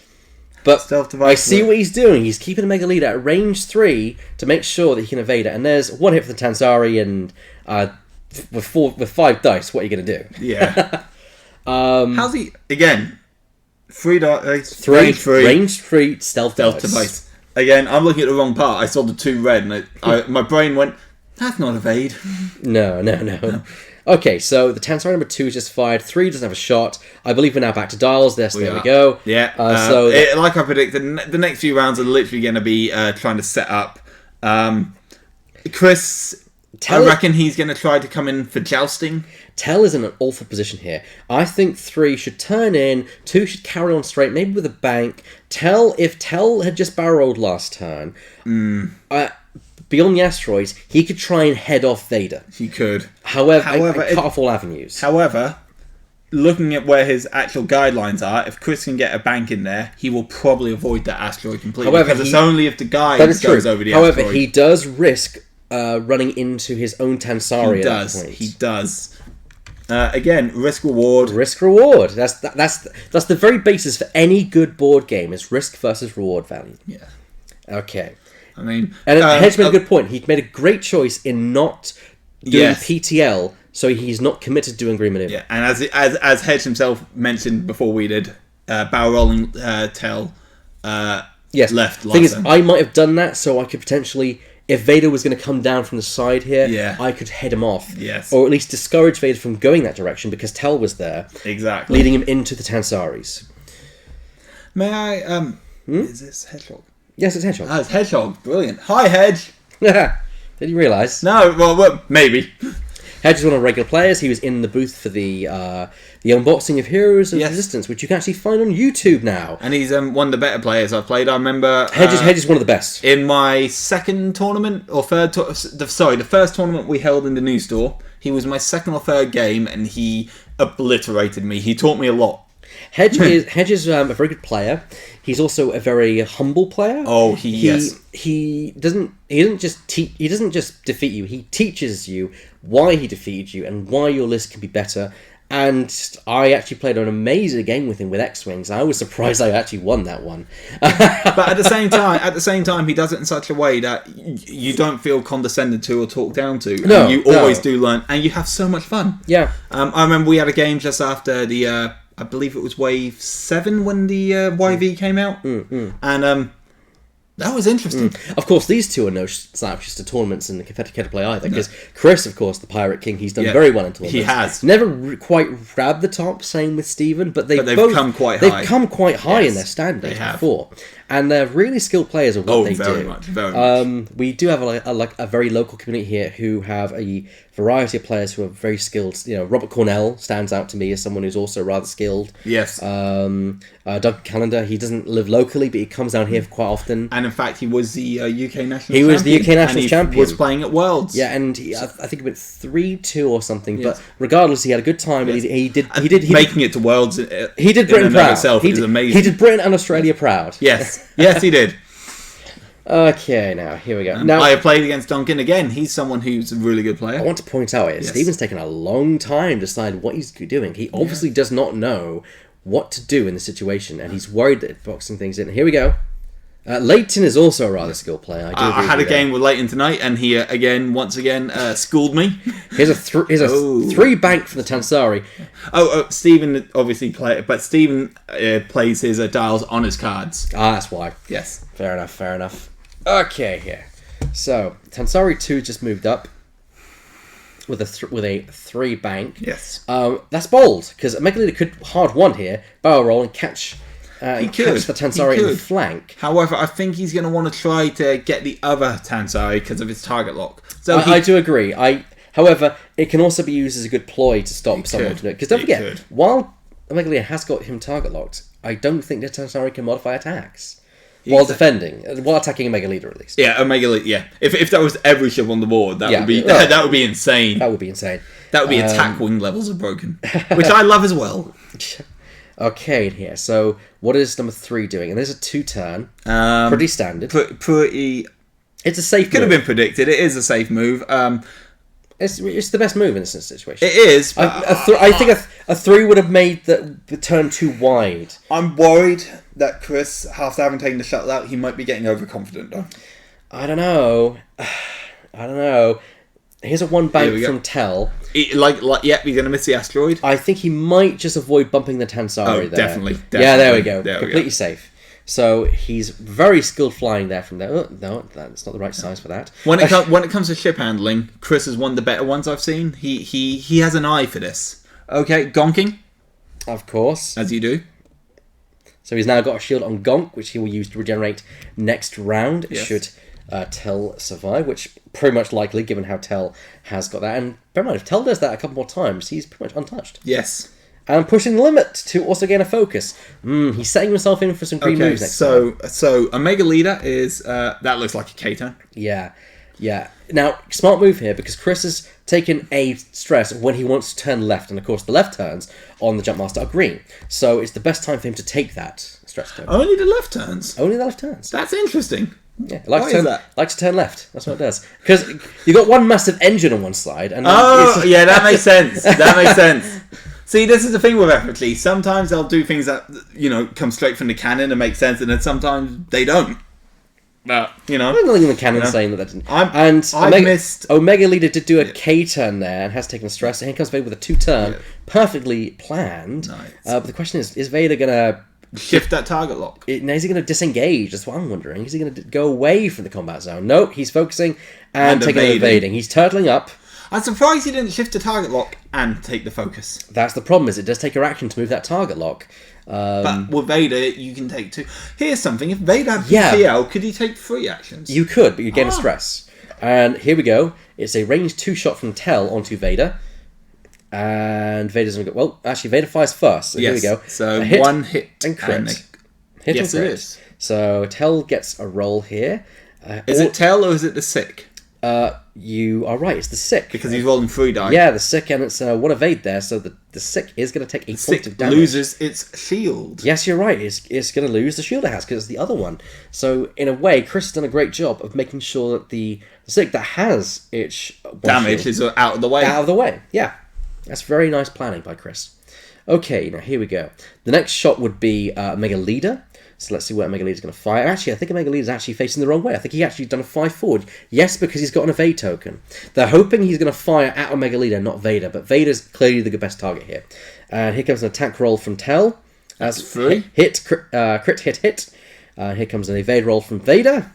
But I see what he's doing. He's keeping Omega Leader at range 3 to make sure that he can evade it. And there's 1 hit for the Tansarii, and with 5 dice, what are you going to do? Yeah. How's he... Again... 3 dice. Range 3 stealth device. Again, I'm looking at the wrong part. I saw the 2 red, and my brain went, "That's not evade." No. Okay, so the Tansarii number 2 is just fired. 3 doesn't have a shot. I believe we're now back to dials. There we go. Yeah. Like I predicted, the next few rounds are literally going to be trying to set up. Chris, I reckon he's going to try to come in for jousting. Tel is in an awful position here. I think 3 should turn in, 2 should carry on straight, maybe with a bank. If Tel had just barrel rolled last turn, beyond the asteroids, he could try and head off Vader. He could. However, cut off all avenues. However, looking at where his actual guidelines are, if Chris can get a bank in there, he will probably avoid that asteroid completely. However, because it's only if the guy goes over the asteroid. However, he does risk running into his own Tansarii. He does. Again, risk reward. Risk reward. That's the very basis for any good board game is risk versus reward value. Yeah. Okay. I mean, And Hedge made a good point. He made a great choice in not doing PTL, so he's not committed to doing green maneuver. Yeah, and as Hedge himself mentioned before we did, barrel rolling Tel Yes. left. Thing is, I might have done that so I could potentially, if Vader was going to come down from the side here, I could head him off. Yes. Or at least discourage Vader from going that direction because Tel was there. Exactly. Leading him into the Tansaris. May I, is this Hedgehog? Yes, it's Hedgehog. Ah, it's Hedgehog. Brilliant. Hi, Hedge. Did you realise? No, well, maybe. Hedge is one of the regular players. He was in the booth for the unboxing of Heroes of Resistance, which you can actually find on YouTube now. And he's one of the better players I've played. I remember... Hedge is one of the best. In my second tournament, or third... the first tournament we held in the new store, he was my second or third game, and he obliterated me. He taught me a lot. Hedge is a very good player. He's also a very humble player. Oh, he doesn't just defeat you. He teaches you why he defeated you and why your list can be better. And I actually played an amazing game with him with X-Wings. I was surprised I actually won that one. But at the same time, he does it in such a way that you don't feel condescended to or talked down to. No, and you always do learn, and you have so much fun. Yeah. I remember we had a game just after the, I believe it was Wave 7 when the YV came out. And that was interesting. Of course, these two are no slouches to tournaments in the competitive play either. Because Chris, of course, the Pirate King, he's done very well in tournaments. He has. Never quite grabbed the top, same with Stephen, but they've come quite high. They've come quite high in their standings before. And they're really skilled players at what they do. Very much. We do have a very local community here who have a variety of players who are very skilled. You know, Robert Cornell stands out to me as someone who's also rather skilled. Yes. Doug Callender, he doesn't live locally, but he comes down here quite often. And in fact, he was the UK national champion. He was the UK national champion. He was playing at Worlds. Yeah, and I think it went 3-2 or something. But regardless, he had a good time. Yes. And he did making it to Worlds. He did Britain proud. Itself is amazing. He did Britain and Australia proud. Yes, yes, he did. Okay, now here we go. Now I have played against Duncan again. He's someone who's a really good player. I want to point out here, Stephen's taken a long time to decide what he's doing. He obviously does not know what to do in the situation, and he's worried that boxing things in. Here we go. Leighton is also a rather skilled player. I had a game with Leighton tonight, and he once again schooled me. Here's a 3 bank from the Tansarii. Stephen obviously played, but Stephen plays his dials on his cards. That's why. Yes. Fair enough. Okay, here. So Tansarii 2 just moved up with a 3 bank. Yes. That's bold because Megalita could hard 1 here, barrel roll and catch. Catch the Tansarii in the flank. However, I think he's going to want to try to get the other Tansarii because of his target lock. So I do agree. However, it can also be used as a good ploy to stop someone from it. Because don't forget, while Megalita has got him target locked, I don't think the Tansarii can modify attacks while defending, while attacking a Megalita at least. Yeah, a Megalita. Yeah, if that was every ship on the board, that would be that would be insane. That would be insane. That would be attack wing levels are broken, which I love as well. Okay, here. So, what is number 3 doing? And there's a 2-turn. Pretty standard. Pretty. It's a safe move. Could have been predicted. It is a safe move. It's the best move in this situation. It is. I think a 3 would have made the turn too wide. I'm worried that Chris, after having taken the shuttle out, he might be getting overconfident, though. I don't know. Here's a 1 bank from Tel. He's going to miss the asteroid. I think he might just avoid bumping the Tansarii there. Definitely. Yeah, there we go. Completely safe. So he's very skilled flying there from there. Oh, no, that's not the right size for that. When it comes to ship handling, Chris is one of the better ones I've seen. He has an eye for this. Okay, gonking. Of course. As you do. So he's now got a shield on Gonk, which he will use to regenerate next round. Yes. Should Tel survive, which pretty much likely given how Tel has got that. And bear in mind, if Tel does that a couple more times, he's pretty much untouched. Yes. And pushing the limit to also gain a focus. He's setting himself in for some green moves next time. So a Mega Leader is that looks like a K-turn. Yeah. Now, smart move here because Chris has taken a stress when he wants to turn left, and of course the left turns on the Jumpmaster are green. So it's the best time for him to take that stress turn. Only the left turns. Only the left turns. That's interesting. Yeah, it Why is that? likes to turn left. That's what it does. Because you got one massive engine on one side, and yeah, that makes sense. That makes sense. See, this is the thing with effortlessly. Sometimes they'll do things that come straight from the canon and make sense, and then sometimes they don't. But there's nothing in the canon saying that didn't. Missed Omega Leader did do a K turn there and has taken a stress. And here comes Vader with a 2-turn, perfectly planned. Nice. But the question is Vader gonna shift that target lock? Is he going to disengage? That's what I'm wondering. Is he going to go away from the combat zone? Nope, he's focusing and taking evading. He's turtling up. I'm surprised he didn't shift the target lock and take the focus. That's the problem, is it does take your action to move that target lock. But with Vader, you can take 2. Here's something. If Vader had PL, could he take 3 actions? You could, but you'd gain a stress. And here we go. It's a range 2 shot from Tel onto Vader. And Vader's going to go... Well, actually, Vader fires first. So here we go. So one hit and crit. Hit yes, and crit. It is. So Tel gets a roll here. Is it Tel or is it the Syck? You are right, it's the Syck. Because he's rolling 3 die. Yeah, the Syck, and it's one evade there, so the Syck is going to take a point of damage. Loses its shield. Yes, you're right, it's going to lose the shield it has, because it's the other one. So, in a way, Chris has done a great job of making sure that the Syck that has its damage is out of the way. Out of the way, yeah. That's very nice planning by Chris. Okay, now here we go. The next shot would be Mega Leader. So let's see what Omega Leader's going to fire. Actually, I think Omega Leader's actually facing the wrong way. I think he actually done a 5 forward. Yes, because he's got an evade token. They're hoping he's going to fire at Omega Leader, not Vader. But Vader's clearly the best target here. And here comes an attack roll from Tel. That's 3. Crit, hit. Here comes an evade roll from Vader.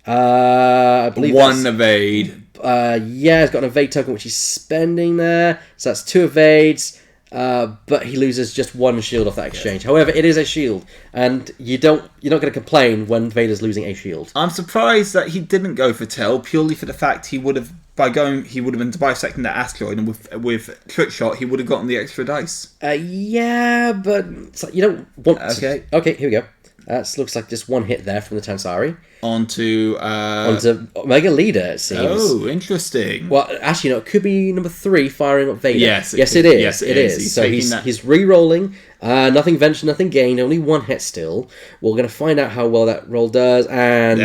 I believe 1 evade. Yeah, he's got an evade token which he's spending there. So that's 2 evades. But he loses just 1 shield off that exchange. However, it is a shield, and you're not going to complain when Vader's losing a shield. I'm surprised that he didn't go for Tel purely for the fact he would have been bisecting that asteroid, and with trick shot he would have gotten the extra dice. Yeah, but you don't want. Okay. Okay, here we go. That looks like just 1 hit there from the Tansarii. Onto Omega Leader, it seems. Oh, interesting. Well, actually, no, it could be number 3 firing at Vader. Yes, it is. Yes, it is. So he's re-rolling. Nothing ventured, nothing gained. Only 1 hit still. We're going to find out how well that roll does, and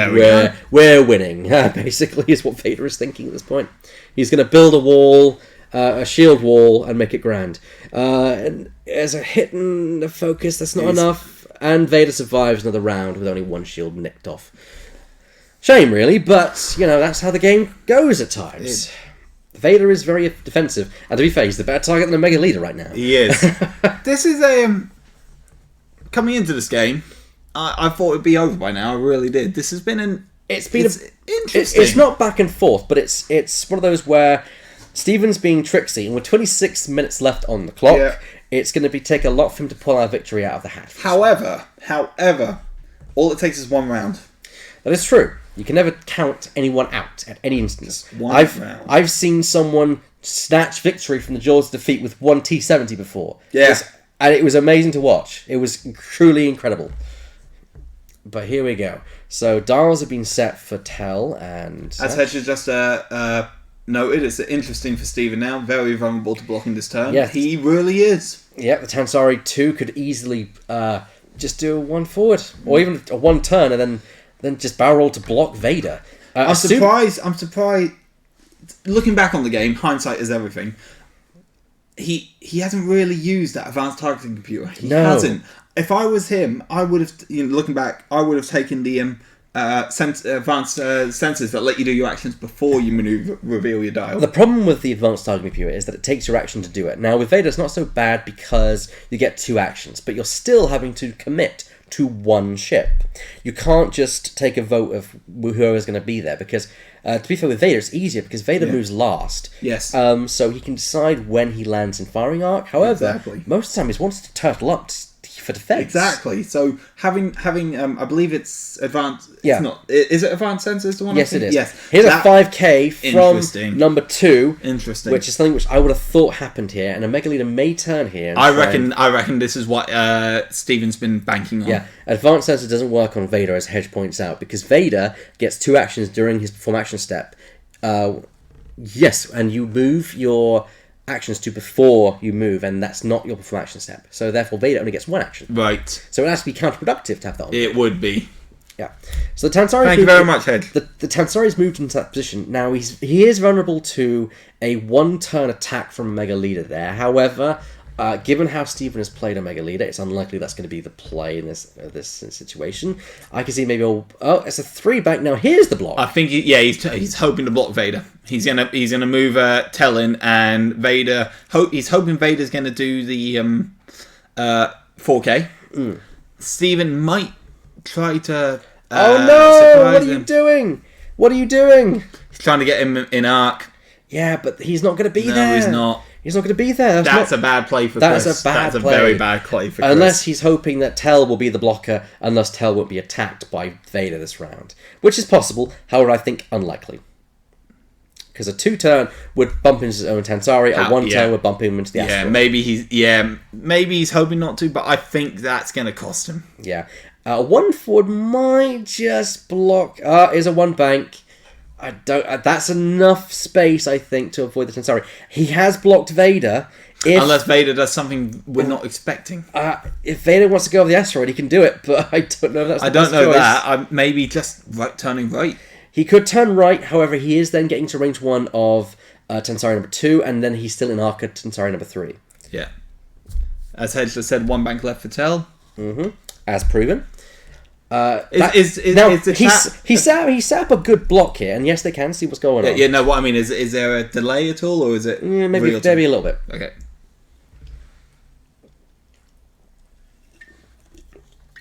we're winning. Basically, is what Vader is thinking at this point. He's going to build a wall, a shield wall, and make it grand. And as a hit and a focus, that's not enough. And Vader survives another round with only 1 shield nicked off. Shame, really, but, that's how the game goes at times. Vader is very defensive. And to be fair, he's the better target than Omega Leader right now. He is. This is coming into this game, I thought it'd be over by now. I really did. This has been interesting. It's not back and forth, but it's one of those where Steven's being tricksy, and with 26 minutes left on the clock, it's going to take a lot for him to pull our victory out of the hat. However, all it takes is 1 round. That is true. You can never count anyone out at any instance. I've seen someone snatch victory from the jaws of defeat with 1 T70 before. Yes. And it was amazing to watch. It was truly incredible. But here we go. So dials have been set for Tel, and as Hedge has just noted, it's interesting for Steven now. Very vulnerable to blocking this turn. Yes. He really is. Yeah, the Tansarii 2 could easily just do a 1 forward, or even a 1 turn, and then just barrel roll to block Vader. I'm surprised. Looking back on the game, hindsight is everything. He hasn't really used that advanced targeting computer. He hasn't. If I was him, I would have. Looking back, I would have taken the advanced sensors that let you do your actions before you reveal your dial. The problem with the advanced targeting computer is that it takes your action to do it. Now with Vader, it's not so bad because you get 2 actions, but you're still having to commit to 1 ship. You can't just take a vote of whoever's going to be there, because to be fair with Vader, it's easier because Vader moves last. Yes. So he can decide when he lands in firing arc. However, most of the time he wants to turtle up for defense. Exactly. So having I believe it's advanced. Yeah. It's not. Is it advanced sensors? The one? Yes, it is. Yes. Here's a 5k from number 2. Interesting. Which is something which I would have thought happened here, and a Mega Leader may turn here. I reckon this is what Steven's been banking on. Yeah. Advanced sensor doesn't work on Vader, as Hedge points out, because Vader gets 2 actions during his perform action step. Yes, and you move your actions to before you move, and that's not your perform action step. So therefore Vader only gets 1 action. Right. So it has to be counterproductive to have that on. It would be. Yeah. So the Tansarii. Thank you very much, Hedge. The Tansari's moved into that position. Now he is vulnerable to a 1-turn attack from Omega Leader there. However, given how Steven has played Omega Leader, it's unlikely that's going to be the play in this situation. I can see maybe it's a 3-bank. Now here's the block. I think he's hoping to block Vader. He's gonna move Tel in, and Vader. He's hoping Vader's gonna do the 4K. Steven might try to. Oh no! Surprise What are you doing? What are you doing? He's trying to get him in arc. Yeah, but he's not going to be there. No, he's not. He's not going to be there. That's a bad play for Chris. That's a very bad play for Chris. Unless he's hoping that Tel will be the blocker, unless Tel won't be attacked by Vader this round. Which is possible, however, I think unlikely. Because a 2-turn would bump into his own Tansarii, a 1-turn would bump him into the asteroid. Maybe he's hoping not to, but I think that's going to cost him. Yeah. 1 forward might just block. Is a 1-bank. I don't. That's enough space, I think, to avoid the Tansarii. He has blocked Vader. Unless Vader does something we're not expecting. If Vader wants to go over the asteroid, he can do it, but I don't know if that's the best choice. That. Maybe just turning right. He could turn right, however, he is then getting to range 1 of Tansarii number 2, and then he's still in arc at Tansarii number 3. Yeah. As Hedge just said, 1 bank left for Tel. Mm-hmm. As proven. He set up a good block here, and yes, they can see what's going on. Yeah, no, what I mean is there a delay at all, or is it maybe a little bit. Okay.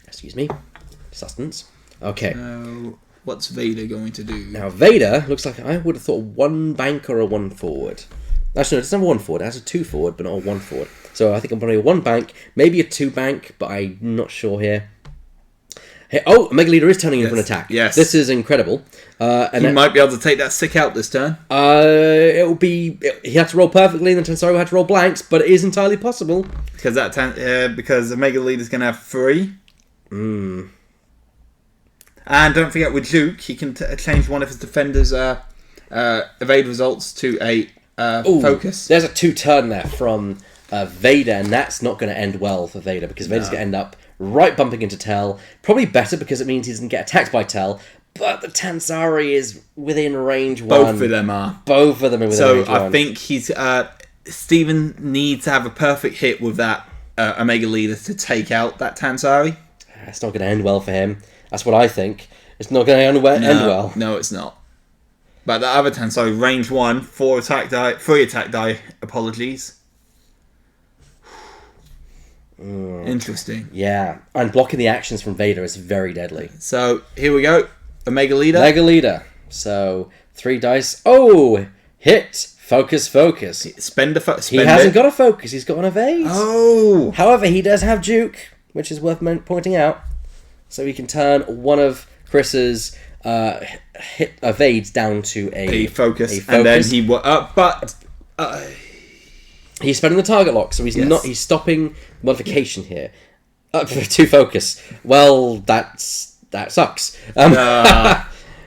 Excuse me. Sustenance. Okay. What's Vader going to do? Now, Vader looks like I would have thought 1 bank or a 1 forward. Actually, no, it doesn't have a 1 forward. It has a 2 forward, but not a 1 forward. So I think I'm probably a 1 bank, maybe a 2 bank, but I'm not sure here. Hey, Omega Leader is turning in for an attack. Yes. This is incredible. He might be able to take that Syck out this turn. He had to roll perfectly, and the Tansarii had to roll blanks, but it is entirely possible. Because Omega Leader's going to have 3. And don't forget, with Juke, he can change one of his defenders' evade results to a focus. There's a 2-turn there from Vader, and that's not going to end well for Vader, because Vader's going to end up right bumping into Tel. Probably better, because it means he doesn't get attacked by Tel, but the Tansarii is within range 1. Both of them are. Both of them are within range 1. So I think Steven needs to have a perfect hit with that Omega Leader to take out that Tansarii. It's not going to end well for him. That's what I think. It's not going to end well. No, it's not. But the other Tansarii, range 1, 3 attack die, apologies. Interesting. Yeah, and blocking the actions from Vader is very deadly. So, here we go. Omega Leader. Omega Leader. So, 3 dice. Oh! Hit! Focus. Spend he hasn't got a focus, he's got an evade. Oh! However, he does have Juke, which is worth pointing out. So he can turn one of Chris's hit evades down to a focus. And then he he's spending the target lock, so he's stopping modification here. 2 focus. Well, that sucks. However,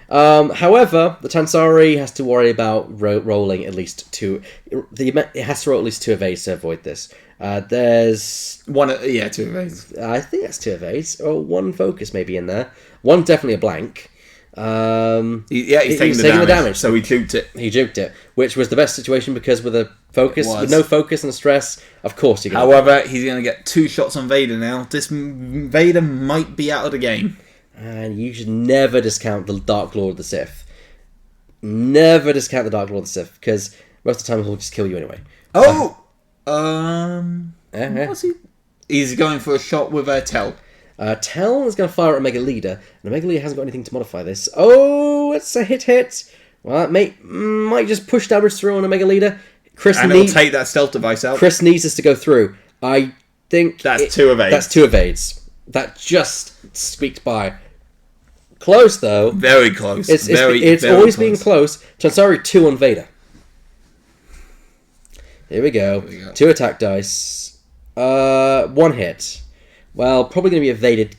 the Tansarii has to worry about rolling at least 2. It has to roll at least 2 evades to avoid this. There's 2 evades. I think that's 2 evades, or 1 focus maybe in there. 1 definitely a blank. He's taking the damage. So he juked it. He juked it, which was the best situation, because with no focus and stress, of course you're going to... However, he's going to get 2 shots on Vader now. This Vader might be out of the game. And you should never discount the Dark Lord of the Sith. Never discount the Dark Lord of the Sith, because most of the time he'll just kill you anyway. What's he? He's going for a shot with Tel. Tel is going to fire at Omega Leader, and Omega Leader hasn't got anything to modify this. Oh, it's a hit. Well, that might just push damage through on Omega Leader. It'll take that stealth device out. Chris needs this to go through. I think that's 2 evades. That's 2 evades. That just squeaked by. Close, though. Very close. It's very always close. Being close. Tansarii 2 on Vader. Here we go. 2 attack dice. 1 hit. Well, probably going to be evaded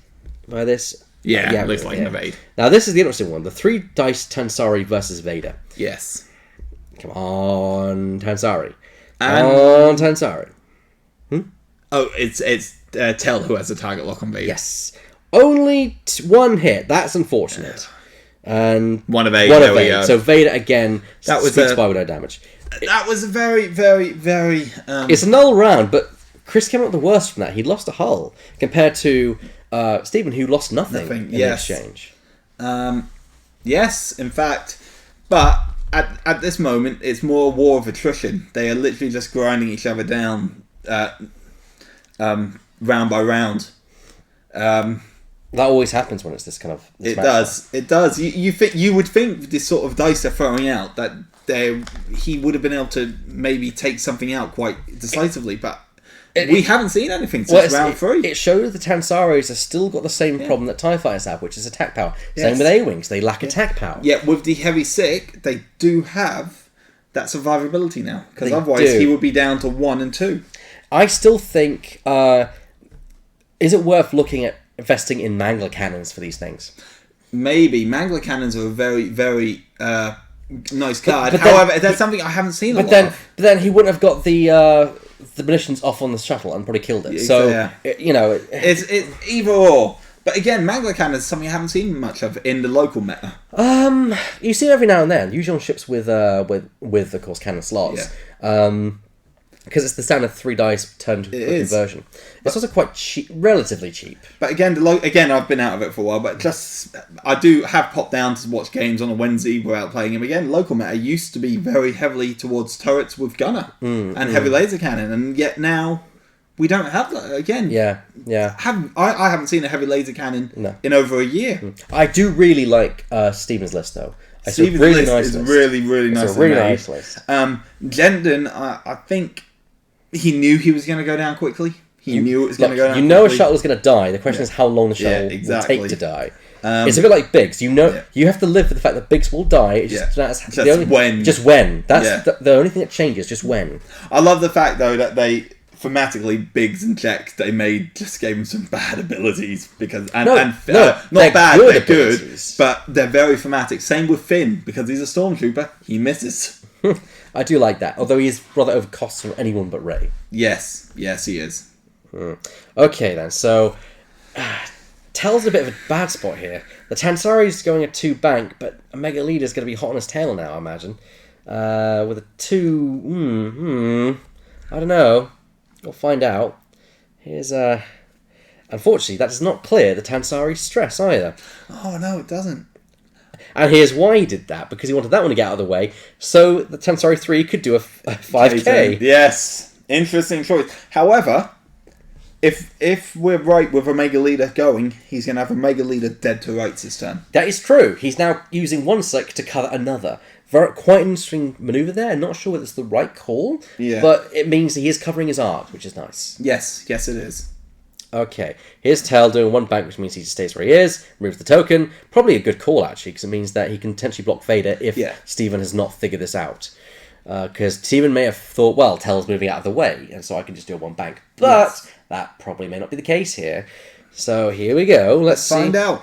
by this. Yeah, looks like an evade. Now, this is the interesting one. The 3 dice Tansarii versus Vader. Yes. Come on, Tansarii. On Tansarii. Oh, it's Tel who has the target lock on Vader. Yes. Only one hit. That's unfortunate. And One of eight. One there of we eight. go. So Vader again. That was squeaks by with no damage. That was a very, very, very. It's a null round, but Chris came out the worst from that. He lost a hull compared to Stephen, who lost nothing in the exchange. Yes, in fact, but at this moment, it's more a war of attrition. They are literally just grinding each other down, round by round. That always happens when it's this kind of. It does. It does. You would think this sort of dice they're throwing out that he would have been able to maybe take something out quite decisively, but we haven't seen anything since round 3. It shows the Tansaris have still got the same problem that TIE fighters have, which is attack power. Same with A-Wings, they lack attack power. Yeah, with the heavy Syck, they do have that survivability now, because otherwise he would be down to 1 and 2. I still think, is it worth looking at investing in Mangler cannons for these things? Maybe. Mangler cannons are a very, very nice card. But However, that's something I haven't seen a lot of. But then he wouldn't have got the munitions off on the shuttle and probably killed it. So, it's either or. But again, Mangler cannons is something I haven't seen much of in the local meta. You see it every now and then, usually on ships with of course cannon slots. Yeah. Because it's the standard 3 dice turned to conversion. It's also quite cheap, relatively cheap. But again, I've been out of it for a while. But I do have popped down to watch games on a Wednesday without playing them again. Local meta used to be very heavily towards turrets with gunner and heavy laser cannon, and yet now we don't have that again. Yeah. I haven't seen a heavy laser cannon in over a year. I do really like Stephen's list though. Stephen's list is really, really nice. It's a really nice list. Jendon, I think he knew he was going to go down quickly. He knew it was going to go down quickly. You know a shuttle is going to die. The question is how long the shuttle will take to die. It's a bit like Biggs. You have to live with the fact that Biggs will die. That's when. Just when. That's the only thing that changes. Just when. I love the fact though that they thematically Biggs and Jack just gave him some bad abilities because not bad, they're good, but they're very thematic. Same with Finn because he's a stormtrooper. He misses. I do like that, although he is rather overcost from anyone but Rey. Yes, he is. Okay then, so Tel's a bit of a bad spot here. The Tansari's going at 2 bank, but Omega Leader's going to be hot on his tail now, I imagine. With a 2... I don't know. We'll find out. Here's unfortunately, that does not clear the Tansari stress either. Oh no, it doesn't. And here's why he did that, because he wanted that one to get out of the way, so the Tansarii 3 could do a 5k. Yes, interesting choice. However, if we're right with Omega Leader going, he's going to have Omega Leader dead to rights this turn. That is true. He's now using one Syck to cover another. Quite an interesting manoeuvre there. Not sure whether it's the right call, but it means he is covering his arc, which is nice. Yes, it is. Okay, here's Tel doing 1 bank, which means he just stays where he is, removes the token. Probably a good call, actually, because it means that he can potentially block Vader if Stephen has not figured this out. Because Stephen may have thought, well, Tel's moving out of the way, and so I can just do a 1 bank. But that probably may not be the case here. So here we go. Let's find out.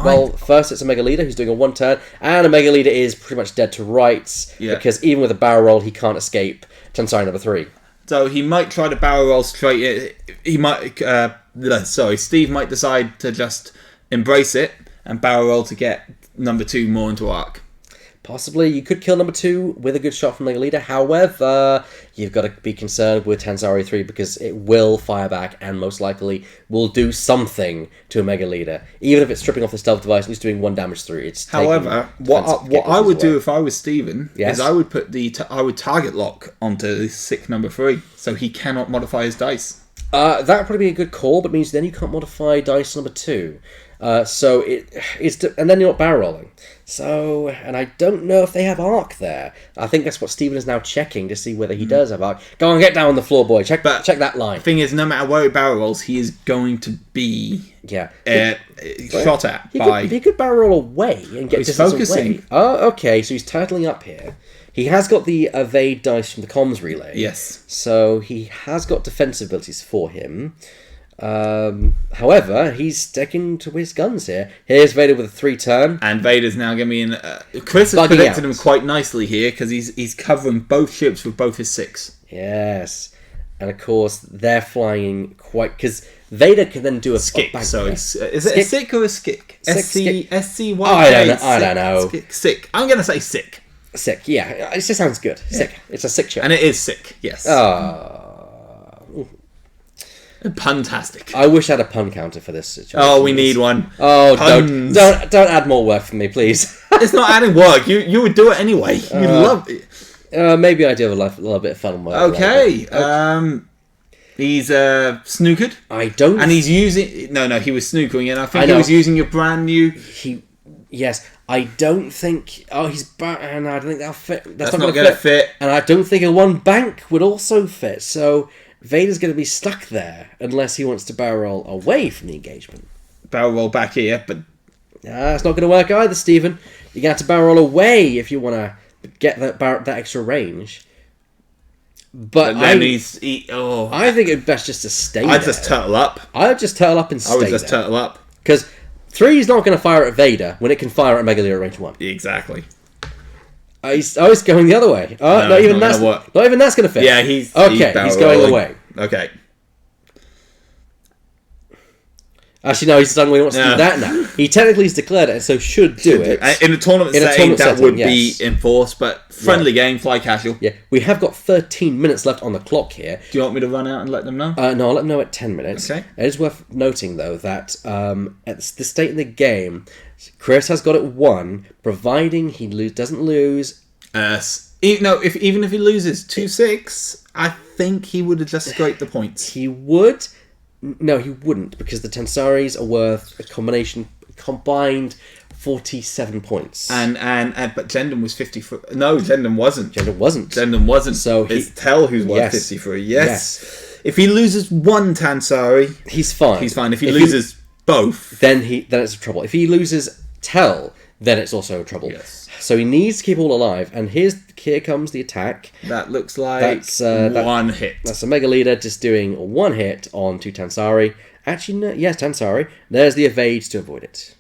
Well, first it's Omega Leader who's doing a 1 turn, and Omega Leader is pretty much dead to rights, because even with a barrel roll, he can't escape Tansarii number 3. So he might try to barrel roll straight. He might. Steve might decide to just embrace it and barrel roll to get number 2 more into arc. Possibly, you could kill number 2 with a good shot from Omega Leader. However, you've got to be concerned with Tansarii 3 because it will fire back and most likely will do something to Omega Leader. Even if it's stripping off the stealth device and it's doing 1 damage through. However, what I would do if I was Steven is I would put I would target lock onto the Syck number 3 so he cannot modify his dice. That would probably be a good call, but it means then you can't modify dice number 2. So it's and then you're not barrel rolling. So, and I don't know if they have arc there. I think that's what Stephen is now checking to see whether he does have arc. Go on, get down on the floor, boy. Check that line. The thing is, no matter where he barrel rolls, he is going to be shot at by. He could barrel roll away and get distance away. Oh, okay. So he's turtling up here. He has got the evade dice from the comms relay. Yes. So he has got defensive abilities for him. However, he's sticking to his guns here. Here's Vader with a 3 turn. And Vader's now going to be in... Chris has predicted him quite nicely here because he's covering both ships with both his Sycks. Yes. And of course, they're flying quite... Because Vader can then do a Skick. bank So there. is it a Syck or a Skick? Skick. SCY. I don't know. Syck. I'm gonna say Syck. Syck, yeah. It just sounds good. Syck. It's a Syck ship. And it is Syck. Yes. Puntastic. I wish I had a pun counter for this situation. Oh, we need one. Oh, Puns. don't add more work for me, please. It's not adding work. You would do it anyway. You love it. Maybe I do have a little bit of fun. Okay. He's snookered. I don't. And he's using. No, he was snookering, and I think I he know. was using your brand new. Yes, I don't think. Oh, he's back, and I don't think that'll fit. That's not going to fit. And I don't think a one bank would also fit. So Vader's going to be stuck there unless he wants to barrel roll away from the engagement. Barrel roll back here, but That's not going to work either, Stephen. You're going to have to barrel roll away if you want to get that extra range. But then I think it'd best just to stay I'd there. just turtle up. I'd just turtle up and stay I would just there. turtle up. Because 3 is not going to fire at Vader when it can fire at Mega Leader at range 1. Exactly. He's going the other way. No, not even not that's gonna work. not even that's going to fit. Yeah, he's going rolling. away. Okay. Actually, no, he's suddenly wants to do that now. He technically has declared it, so should do it. In a tournament setting, that would be enforced, but friendly game, fly casual. Yeah, we have got 13 minutes left on the clock here. Do you want me to run out and let them know? No, I'll let them know at 10 minutes. Okay. It is worth noting, though, that at the state of the game, Chris has got it 1, providing he doesn't lose. Even if he loses 2-6, I think he would have just scraped the points. He would. No, he wouldn't, because the Tansaris are worth a combined 47 points. But Jendon was 53. No, Jendon wasn't. Jendon wasn't. So it's Tel who's worth 53. Yes. If he loses one Tansarii, he's fine. If he loses both, then it's trouble. If he loses Tel, then it's also trouble. Yes. So he needs to keep all alive. And here comes the attack. That looks like one hit. That's a Mega Leader just doing 1 hit on 2 Tansarii. Actually, no, yes, Tansarii. There's the evades to avoid it.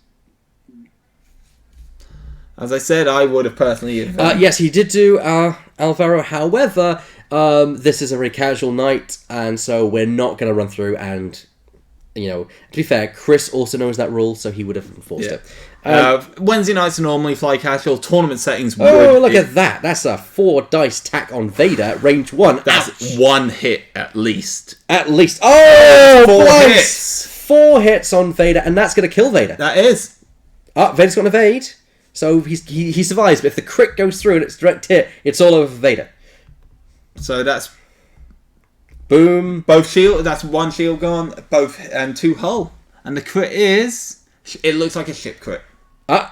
As I said, I would have personally... Yes, he did do Alvaro. However, this is a very casual night, and so we're not going to run through and... to be fair, Chris also knows that rule, so he would have enforced it. Wednesday nights are normally fly casual. Tournament settings would... Oh, look at that. That's a 4 dice tack on Vader at range 1. That's 1 hit at least. At least. Oh, 4 hits. 4 hits on Vader, and that's going to kill Vader. That is. Vader's got an evade, so he survives, but if the crit goes through and it's direct hit, it's all over for Vader. So that's... Boom. Both shield. That's 1 shield gone. And 2 hull. And the crit is... It looks like a ship crit.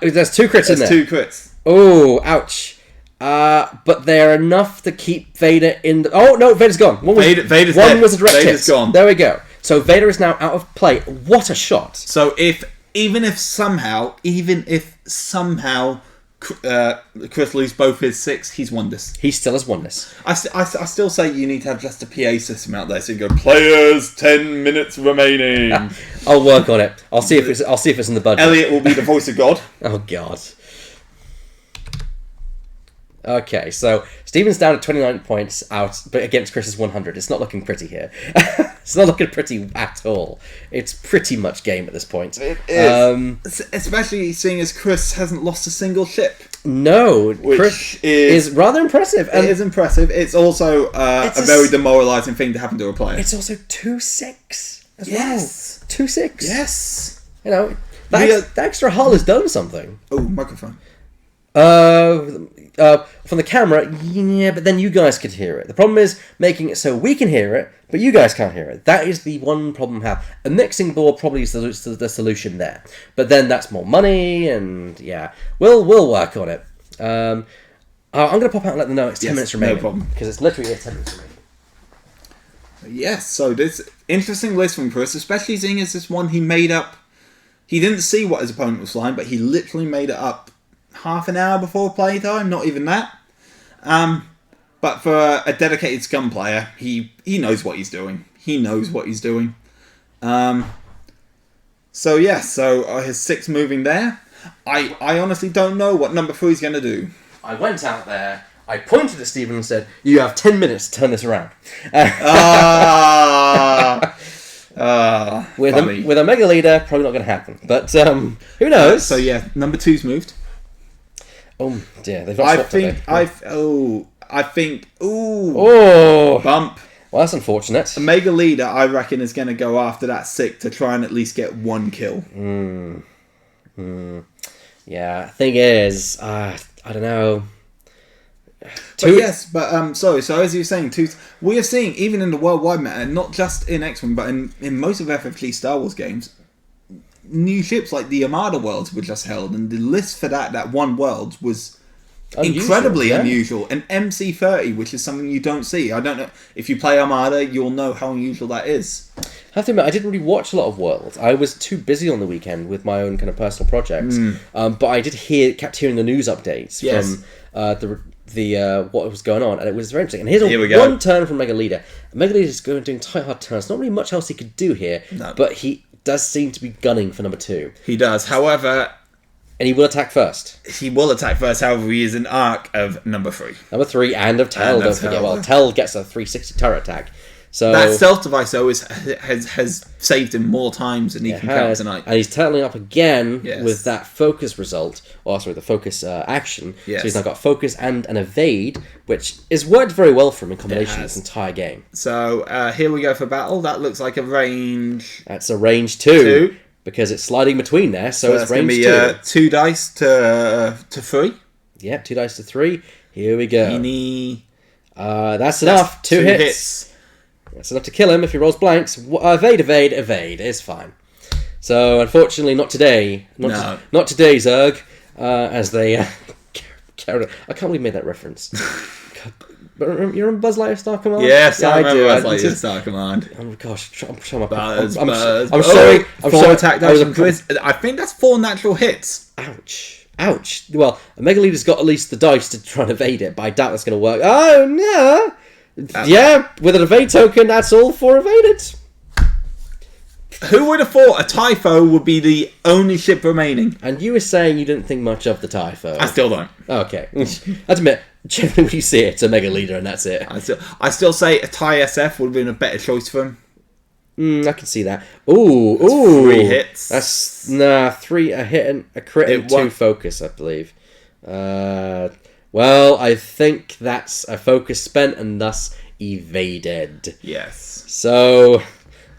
There's 2 crits in there. There's 2 crits. Oh, ouch. But they're enough to keep Vader in the... Oh, no, Vader's gone. One was a direct Vader's hit. Gone. There we go. So Vader is now out of play. What a shot. So even if somehow Chris loses both his 6, he's won this. He still has won this. I still say you need to have just a PA system out there so you go, players, 10 minutes remaining. I'll work on it. I'll see if it's in the budget. Elliot will be the voice of God. Oh God. Okay, so Stephen's down at 29 points out, but against Chris's 100. It's not looking pretty here. It's not looking pretty at all. It's pretty much game at this point. It is. Especially seeing as Chris hasn't lost a single ship. No, which Chris is rather impressive. And it is impressive. It's also a very demoralising thing to happen to a player. It's also 2-6 as yes. well. 2-6. Yes. The extra hull has done something. Oh, microphone. From the camera, yeah, but then you guys could hear it. The problem is making it so we can hear it, but you guys can't hear it. That is the one problem we have. A mixing board probably is the solution there. But then that's more money, and yeah, we'll work on it. I'm going to pop out and let them know it's 10 minutes remaining. No problem. Because it's literally 10 minutes remaining. Yes, so this interesting list from Chris, especially seeing as this one he made up. He didn't see what his opponent was flying, but he literally made it up half an hour before playtime, not even that. But for a dedicated Scum player, he knows what he's doing. So his 6 moving there. I honestly don't know what number 3 is going to do. I went out there, I pointed at Stephen and said, you have 10 minutes to turn this around. With funny. with a Mega Leader, probably not going to happen. But who knows? So yeah, number 2's moved. Oh dear, they've not swapped it. I think. Oh, Bump. well, that's unfortunate. A Mega Leader, I reckon, is going to go after that Syck to try and at least get 1 kill. Yeah, thing is, I don't know. Sorry. So as you were saying, we are seeing even in the worldwide meta, not just in X-Wing, but in most of FFG Star Wars games, new ships like the Armada worlds were just held, and the list for that one world was incredibly unusual. An MC30, which is something you don't see. I don't know if you play Armada, you'll know how unusual that is. I have to admit, I didn't really watch a lot of Worlds. I was too busy on the weekend with my own kind of personal projects. But I kept hearing the news updates from the what was going on, and it was very interesting. And here's one turn from Mega Leader. Mega Leader is doing tight hard turns. Not really much else he could do here, but he does seem to be gunning for number 2. He does. However, and he will attack first. However, he is an arc of number 3. Number 3 and of Tel. Don't forget. Well, Tel gets a 360 turret attack. So that stealth device though has saved him more times than he can count tonight. And he's turtling up again with that focus result, the focus action. Yes. So he's now got focus and an evade, which has worked very well for him in combination this entire game. So here we go for battle. That looks like a range. That's a range 2 because it's sliding between there. So it's range 2. Gonna be 2 dice to 3. Yep, 2 dice to 3. Here we go. That's enough. 2 hits. That's enough to kill him if he rolls blanks. Evade. It's fine. So, unfortunately, not today. Not today, Zerg. As they... I can't believe I made that reference. But you remember Buzz Lightyear Star Command? Yes, I remember Buzz Lightyear Star Command. Oh, gosh. I'm showing my... Buzz. I'm showing... 4 attack dice from Chris. I think that's 4 natural hits. Ouch. Well, a Mega Leader's got at least the dice to try and evade it, but I doubt that's going to work. Oh, no! With an evade token, that's all 4 evaded. Who would have thought a Typho would be the only ship remaining? And you were saying you didn't think much of the Typho. I still don't. Okay. I admit, generally when you see it, it's a Mega Leader and that's it. I still say a TIE SF would have been a better choice for him. I can see that. Ooh. 3 hits. That's 3, a hit and a crit and 2 focus, I believe. Well, I think that's a focus spent and thus evaded. Yes. So,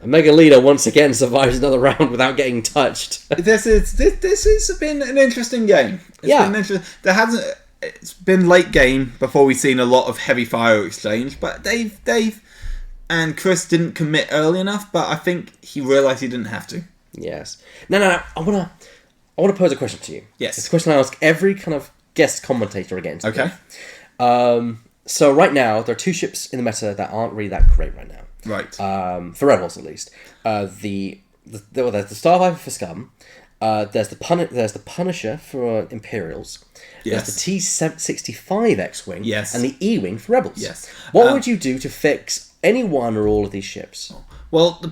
a Mega Leader once again survives another round without getting touched. This has been an interesting game. It's been late game before we've seen a lot of heavy fire exchange, but Dave and Chris didn't commit early enough, but I think he realised he didn't have to. Yes. No. I wanna pose a question to you. Yes. It's a question I ask every kind of guest commentator against. Okay. So right now there are 2 ships in the meta that aren't really that great right now. Right. For Rebels at least. There's the Starviper for Scum. There's the Punisher for Imperials. Yes. There's the T-65 X-Wing. Yes. And the E-Wing for Rebels. Yes. What would you do to fix any one or all of these ships? Well, the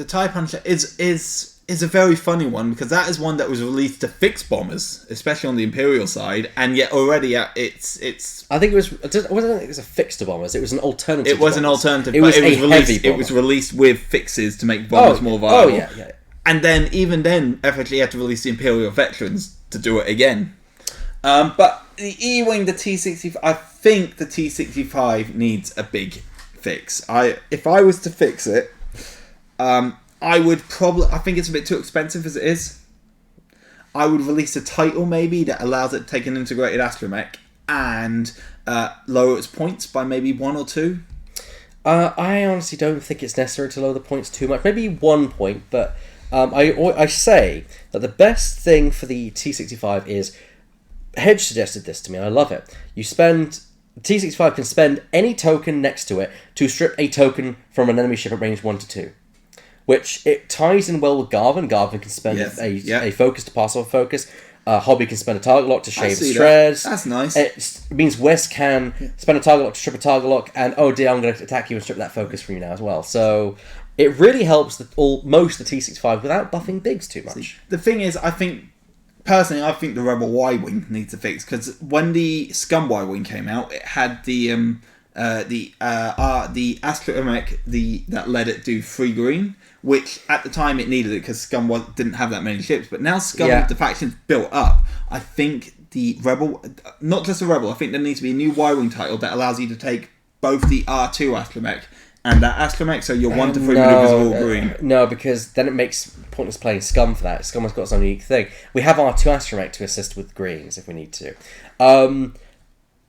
TIE Punisher is a very funny one because that is one that was released to fix bombers, especially on the Imperial side, and yet already it's. I think it was a fix to bombers. It was an alternative. It was an alternative. It was released. It was released with fixes to make bombers more viable. Oh yeah. And then FFG had to release the Imperial Veterans to do it again. But the E-Wing, the T-65, I think the T-65 needs a big fix. If I was to fix it, I would I think it's a bit too expensive as it is. I would release a title maybe that allows it to take an integrated astromech and lower its points by maybe 1 or 2. I honestly don't think it's necessary to lower the points too much. Maybe 1 point, but I say that the best thing for the T-65 is... Hedge suggested this to me, and I love it. T-65 can spend any token next to it to strip a token from an enemy ship at range 1 to 2. Which, it ties in well with Garvin. Garvin can spend a focus to pass off focus. Hobby can spend a target lock to shave shreds. That's nice. It means Wes can spend a target lock to strip a target lock, and oh dear, I'm going to attack you and strip that focus from you now as well. So it really helps most of the T-65 without buffing Biggs too much. The thing is, I think the Rebel Y-Wing needs a fix, because when the Scum Y-Wing came out, it had the the astromech that let it do 3 green, which at the time it needed it because Scum didn't have that many ships. But now Scum, the faction's built up. I think the Rebel, not just the Rebel, I think there needs to be a new Y-Wing title that allows you to take both the R2 astromech and that astromech, so your 1 to 3 maneuvers are all green. No, because then it makes pointless playing Scum for that. Scum has got its own unique thing. We have R2 astromech to assist with greens if we need to.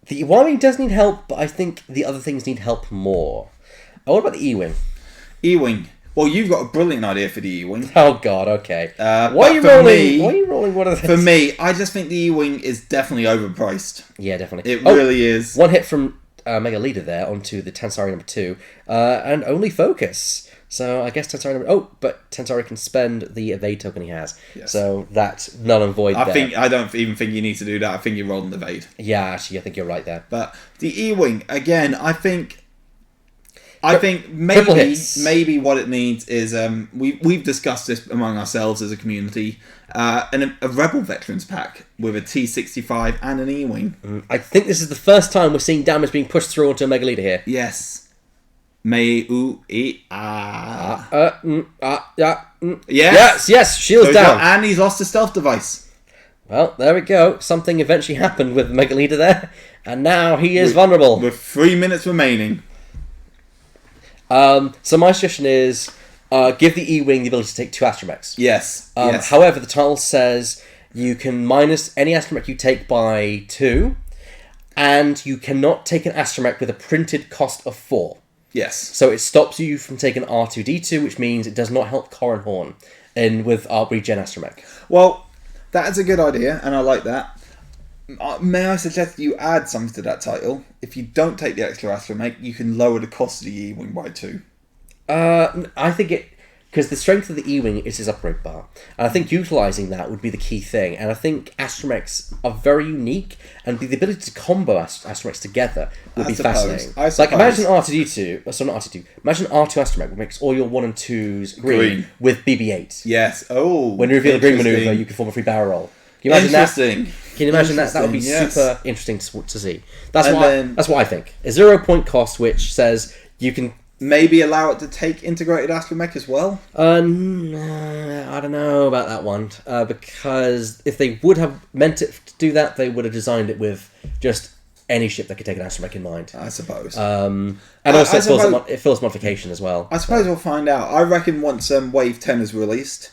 The Y-Wing does need help, but I think the other things need help more. What about the E-Wing? E-Wing. Well, you've got a brilliant idea for the E-Wing. Oh God, okay. Why are you rolling one of those? For me, I just think the E-Wing is definitely overpriced. Yeah, definitely. It really is. One hit from Mega Leader there onto the Tansarii number 2, and only focus. So I guess Tansarii number... Oh, but Tansarii can spend the evade token he has. Yes. So that's null and void there. I don't even think you need to do that. I think you're rolling the evade. Yeah, actually, I think you're right there. But the E-Wing, again, I think maybe what it needs is we've discussed this among ourselves as a community, and a Rebel Veterans pack with a T-65 and an E-Wing. I think this is the first time we're seeing damage being pushed through onto a Mega Leader here. Yes. Yes, shields down. And he's lost his stealth device. Well, there we go. Something eventually happened with the Mega Leader there, and now he is vulnerable. With 3 minutes remaining. So my suggestion is give the E-Wing the ability to take 2 astromechs. Yes. However, the title says you can minus any astromech you take by 2, and you cannot take an astromech with a printed cost of 4. Yes. So it stops you from taking R2-D2, which means it does not help Corran Horn with our regen astromech. Well, that is a good idea, and I like that. May I suggest you add something to that title? If you don't take the extra astromech, you can lower the cost of the E-Wing by 2. I think it... Because the strength of the E-Wing is his upgrade bar. And I think utilising that would be the key thing. And I think astromechs are very unique, and the ability to combo astromechs together would be fascinating. Like, imagine R2-D2... So not R2-D2. Imagine R2 astromech, which makes all your 1 and 2s green. With BB-8. Yes. Oh, when you reveal a green manoeuvre, you can form a free barrel roll. Can you imagine that? Can you imagine that? That would be super interesting to see. That's what I think. A 0 point cost, which says you can... Maybe allow it to take integrated astromech as well? I don't know about that one. Because if they would have meant it to do that, they would have designed it with just any ship that could take an astromech in mind. I suppose. And also it fills modification as well. I suppose we'll find out. I reckon once Wave 10 is released,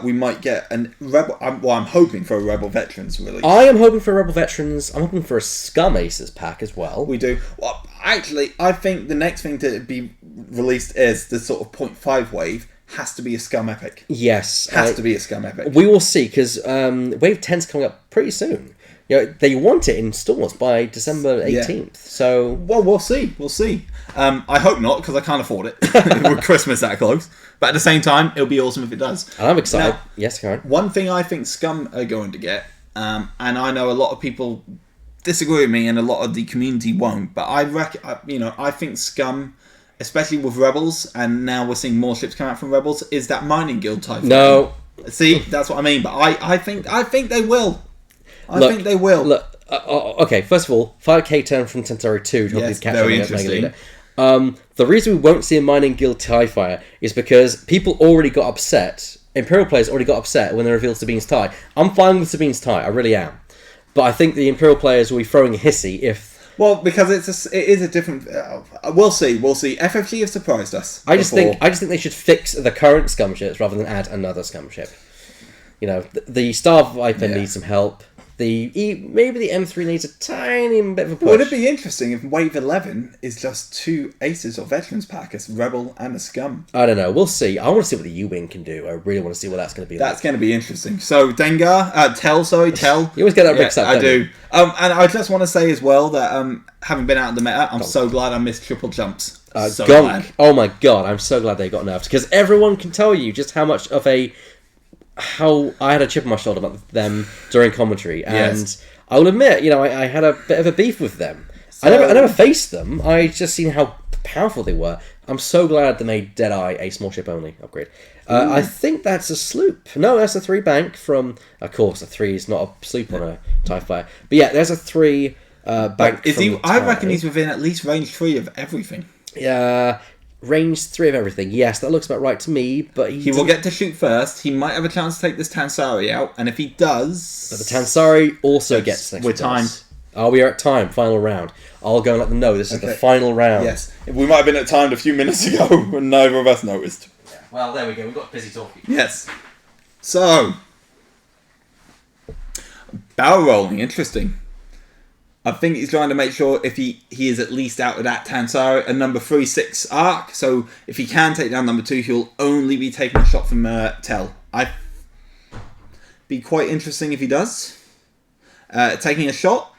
we might get a Rebel... I'm hoping for a Rebel Veterans release. I am hoping for a Rebel Veterans. I'm hoping for a Scum Aces pack as well. We do. Well, actually, I think the next thing to be released is the sort of 0.5 wave. Has to be a Scum Epic. Yes. Has to be a Scum Epic. We will see, because Wave 10's coming up pretty soon. You know, they want it in stores by December 18th. Yeah. So... Well, we'll see. We'll see. I hope not, because I can't afford it. With Christmas that close. But at the same time, it'll be awesome if it does. And I'm excited. Now, yes, Karen. One thing I think Scum are going to get, and I know a lot of people disagree with me, and a lot of the community won't, but I think Scum, especially with Rebels, and now we're seeing more ships come out from Rebels, is that mining guild type. No. See, that's what I mean. But I think they will. I think they will. Look, okay. First of all, 5k turn from Tansarii 2 to yes, very interesting. The reason we won't see a mining guild TIE Fighter is because people already got upset. Imperial players already got upset when they revealed Sabine's TIE. I'm fine with Sabine's TIE, I really am. But I think the Imperial players will be throwing a hissy if... Well, because it is a different... we'll see. FFG have surprised us. I just think they should fix the current Scum ships rather than add another Scum ship. You know, the Star Viper needs some help. Maybe the M3 needs a tiny bit of a push. Would it be interesting if Wave 11 is just 2 Aces or Veterans pack, a Rebel and a Scum? I don't know. We'll see. I want to see what the U-Wing can do. I really want to see what that's going to be like. That's going to be interesting. So, Tel. You always get that mixed up, I do. And I just want to say as well that having been out in the meta, I'm so glad I missed triple jumps. So Gonk. Oh my god, I'm so glad they got nerfed. Because everyone can tell you just how I had a chip on my shoulder about them during commentary, and I will admit, I had a bit of a beef with them. So, I never faced them. I just seen how powerful they were. I'm so glad they made Deadeye a small ship only upgrade. I think that's a sloop. No, that's a 3 bank from. Of course, a 3 is not a sloop on a TIE Fighter. But yeah, there's a 3 bank. Is from he? the I reckon tie. he's within at least range 3 of everything. Range 3 of everything. Yes, that looks about right to me. But He will get to shoot first. He might have a chance to take this Tansarii out, and if he does, But the Tansarii also gets next. we're to timed. us. Oh, we are at time. Final round. I'll go and let them know this is the Okay. final round. Yes, we might have been at timed a few minutes ago, and neither of us noticed. Well, there we go. We've got busy talking. Yes. So, barrel rolling, interesting. I think he's trying to make sure if he is at least out of that Tansarii, a number 3/6 arc. So if he can take down number 2, he'll only be taking a shot from Tel. I'd be quite interesting if he does. Taking a shot.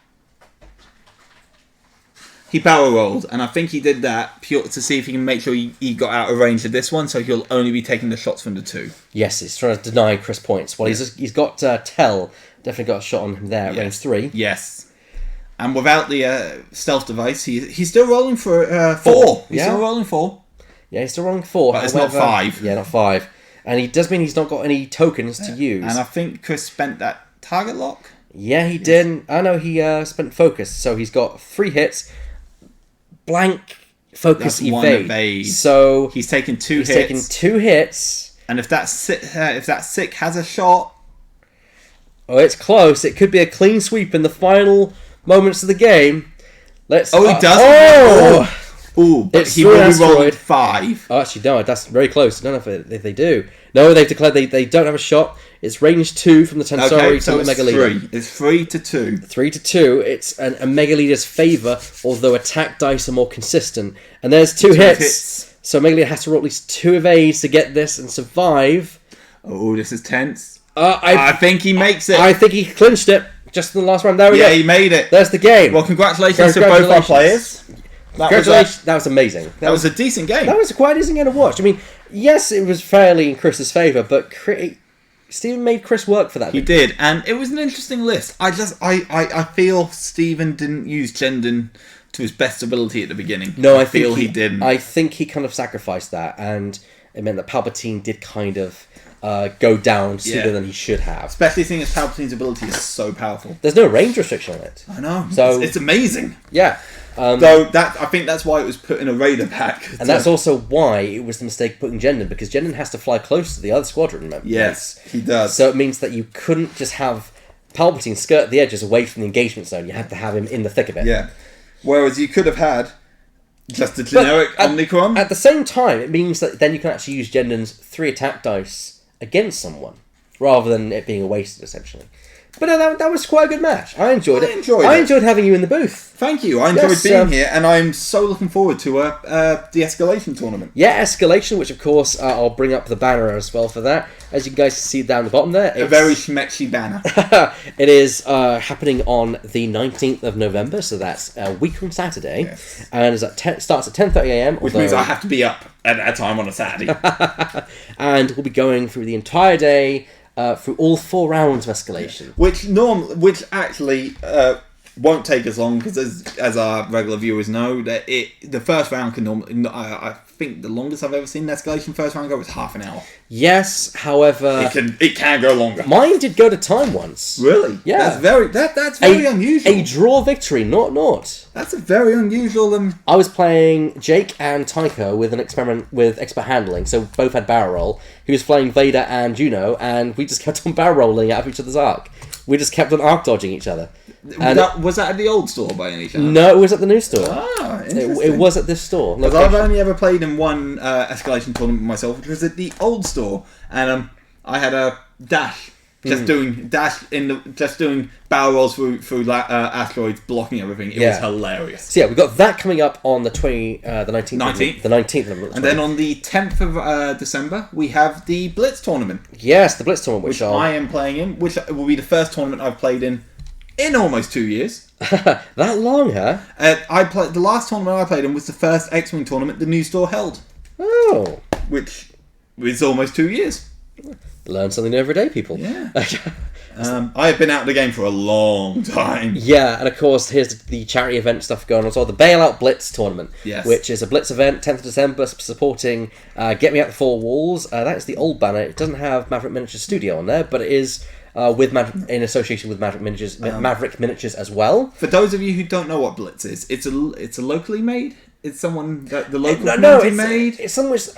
He barrel rolled, and I think he did that pure to see if he can make sure he got out of range of this one, so he'll only be taking the shots from the 2. Yes, he's trying to deny Chris points. Well, he's got Tel. Definitely got a shot on him there at range 3. Yes. And without the stealth device, he's still rolling for 4. He's still rolling 4. Yeah, he's still rolling 4. But it's not 5. Yeah, not 5. And he does mean he's not got any tokens to use. And I think Chris spent that target lock. Yeah, he did. I know he spent focus, so he's got 3 hits. Blank focus That's one evade. evade. So He's taken 2 he's hits. taken 2 hits. And if that Syck has a shot, Oh, it's close. It could be a clean sweep in the final moments of the game. Let's. oh, he does. Oh! Ooh, but It's he through will an be rolling asteroid. 5. Oh, actually, no, that's very close. I don't know if they do. No, they've declared they don't have a shot. It's range 2 from the Tansarii Okay, to so the it's Mega Leader. 3. It's 3-2. 3-2. It's a Mega Leader's favour, although attack dice are more consistent. And there's 2 Two hits. hits. So Mega Leader has to roll at least 2 evades to get this and survive. Oh, this is tense. I I think he makes it. I think he clinched it just in the last round. There we Yeah, go. he made it. There's the game. Well, congratulations to both our players. Congratulations. That was amazing. That was a decent game. That was quite a decent game to watch. I mean, yes, it was fairly in Chris's favour, but Stephen made Chris work for that. He did, and it was an interesting list. I feel Stephen didn't use Jendon to his best ability at the beginning. No, I feel he didn't. I think he kind of sacrificed that, and it meant that Palpatine did kind of go down sooner than he should have. Especially seeing as Palpatine's ability is so powerful. There's no range restriction on it. I know. So it's amazing. Yeah. Though I think that's why it was put in a Raider pack. And that's also why it was the mistake putting Jendon, because Jendon has to fly close to the other squadron, remember? Yes, he does. So it means that you couldn't just have Palpatine skirt the edges away from the engagement zone. You had to have him in the thick of it. Yeah. Whereas you could have had just a generic Omnicron. At the same time, it means that then you can actually use Jendon's 3 attack dice against someone, rather than it being a wasted, essentially. But that was quite a good match. I enjoyed it. I enjoyed having you in the booth. Thank you. I enjoyed being here, and I'm so looking forward to the escalation tournament. Yeah, escalation, which of course I'll bring up the banner as well for that. As you guys can see down the bottom there, A very schmexy banner. It is happening on the 19th of November, so that's a week from Saturday, Yes. and starts at 10:30 a.m. Which means I have to be up at that time on a Saturday. And we'll be going through the entire day. Through all 4 rounds of escalation, which actually won't take as long, because as our regular viewers know, that the first round can normally. I think the longest I've ever seen an escalation first round go was half an hour. Yes, however, It can go longer. mine did go to time once. Really? Yeah. That's very unusual. A draw victory, not. That's a very unusual. I was playing Jake and Tycho with an experiment with expert handling, so both had barrel roll. He was playing Vader and Juno, and we just kept on barrel rolling out of each other's arc. We just kept on arc dodging each other. And Was that at the old store by any chance? no, it was at the new store. Ah, interesting. It was at this store. Because I've only ever played in one escalation tournament myself, which was at the old store, and I had a dash, doing barrel rolls through asteroids, blocking everything. It was hilarious. So yeah, we've got that coming up on the 19th. The 19th. And then on the 10th of December, we have the Blitz tournament, yes, the Blitz tournament, which I am playing in, which will be the first tournament I've played in almost 2 years. that long, huh? The last tournament I played in was the first X-Wing tournament the new store held, Oh, which is almost 2 years. learn something new every day, people. Yeah. I have been out of the game for a long time. Yeah, and of course, here's the charity event stuff going on as well. The Bailout Blitz tournament, which is a Blitz event, 10th of December, supporting Get Me Out the Four Walls. That is the old banner. It doesn't have Maverick Miniatures Studio on there, but it is in association with Maverick Miniatures as well. For those of you who don't know what Blitz is, it's a locally made. It's someone that the local community made. It's someone which.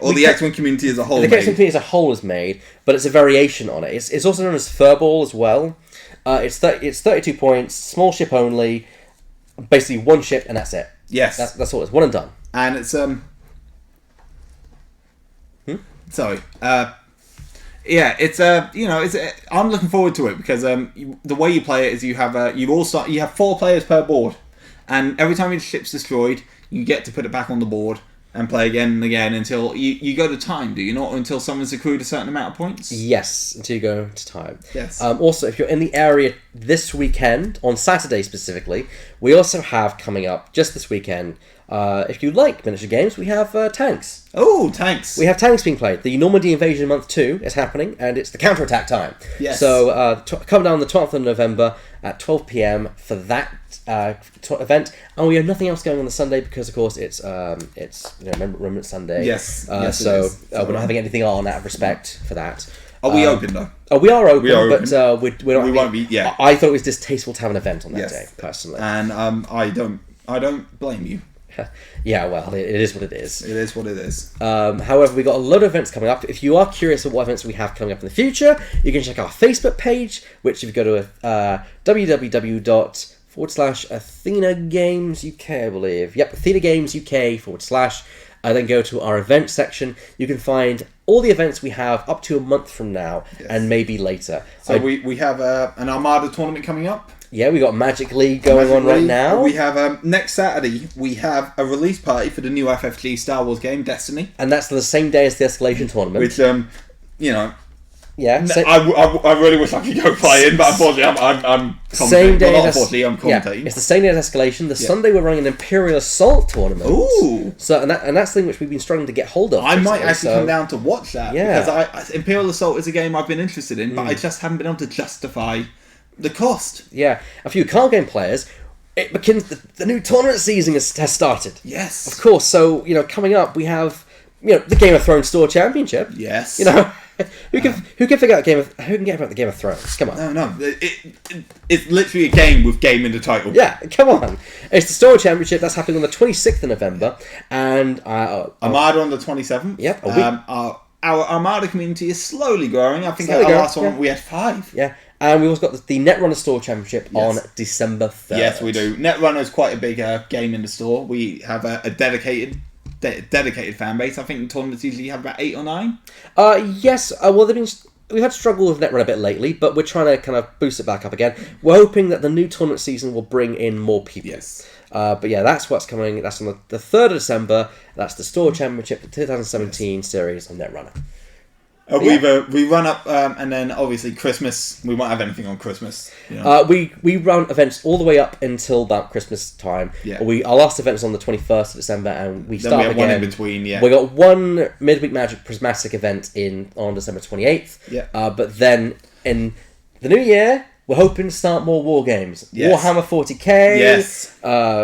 Or the X-Wing community as a whole. The X-Wing community as a whole is made, but it's a variation on it. It's also known as Furball as well. It's 32 points, small ship only, basically one ship and that's it. Yes, that's all. It's one and done. And it's sorry. Yeah, it's I'm looking forward to it because the way you play it is you have 4 players per board, and every time your ship's destroyed, you get to put it back on the board and play again and again until you go to time, do you not? Until someone's accrued a certain amount of points? Yes, until you go to time. Yes. Also, if you're in the area this weekend, on Saturday specifically, we also have coming up, just this weekend, if you like miniature games, we have tanks. Oh, tanks. We have tanks being played. The Normandy Invasion Month 2 is happening, and it's the counterattack time. Yes. So come down the 12th of November at 12 p.m. for that event, and we have nothing else going on the Sunday because, of course, it's Remembrance Sunday. Yes. So we're not having anything on out of respect for that. Are we open though? Oh, we are open, but we're not. We won't be. Yeah. I thought it was distasteful to have an event on that day, personally. And I don't blame you. Yeah, well, it is what it is. It is what it is. However, we got a lot of events coming up. If you are curious of what events we have coming up in the future, you can check our Facebook page, which if you go to www./Athena Games UK, I believe. Yep, Athena Games UK / then go to our events section. You can find all the events we have up to a month from now and maybe later. So we have an Armada tournament coming up. Yeah, we got Magic League going on right now. We have next Saturday. We have a release party for the new FFG Star Wars game, Destiny, and that's the same day as the Escalation tournament. Which yeah, I really wish I could go play in, but unfortunately I'm commentating. Same day I'm commentating. Yeah, it's the same day as Escalation. The Sunday we're running an Imperial Assault tournament. Ooh! So and that's the thing which we've been struggling to get hold of. I might actually come down to watch that because Imperial Assault is a game I've been interested in, but I just haven't been able to justify the cost. Yeah, a few card game players. It begins the new tournament season has started. Yes, of course. So coming up we have the Game of Thrones Store Championship. Yes, who can figure out who can get about the Game of Thrones? Come on. No, it's literally a game with game in the title. Yeah, come on. It's the Store Championship that's happening on the 26th of November, and Armada on the 27th. Yep. Our Armada community is slowly growing. I think our last one we had 5. Yeah. And we also got the Netrunner Store Championship on December 3rd. Yes, we do. Netrunner is quite a big game in the store. We have a dedicated fan base. I think the tournaments usually have about 8 or 9. Yes. Well, we've had to struggle with Netrunner a bit lately, but we're trying to kind of boost it back up again. We're hoping that the new tournament season will bring in more people. Yes. But yeah, that's what's coming. That's on the 3rd of December. That's the Store Championship, the 2017 series on Netrunner. We run up, and then obviously Christmas. We won't have anything on Christmas. We run events all the way up until about Christmas time. Yeah. Our last event is on the 21st of December, and we start then we have again. One in between. Yeah. We got one midweek Magic Prismatic event on December 28th. Yeah. But then in the new year, we're hoping to start more war games. Yes. Warhammer 40k. Yes.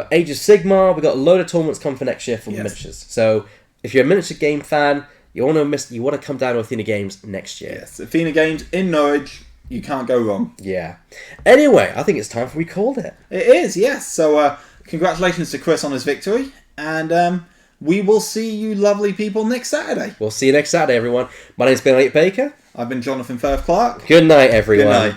Age of Sigmar. We got a load of tournaments coming for next year for miniatures. So if you're a miniature game fan. You want to come down to Athena Games next year. Yes, Athena Games in Norwich. You can't go wrong. Yeah. Anyway, I think it's time for We Called It. It is, yes. So congratulations to Chris on his victory. And we will see you lovely people next Saturday. We'll see you next Saturday, everyone. My name's Ben Elliott Baker. I've been Jonathan Firth Clark. Good night, everyone. Good night.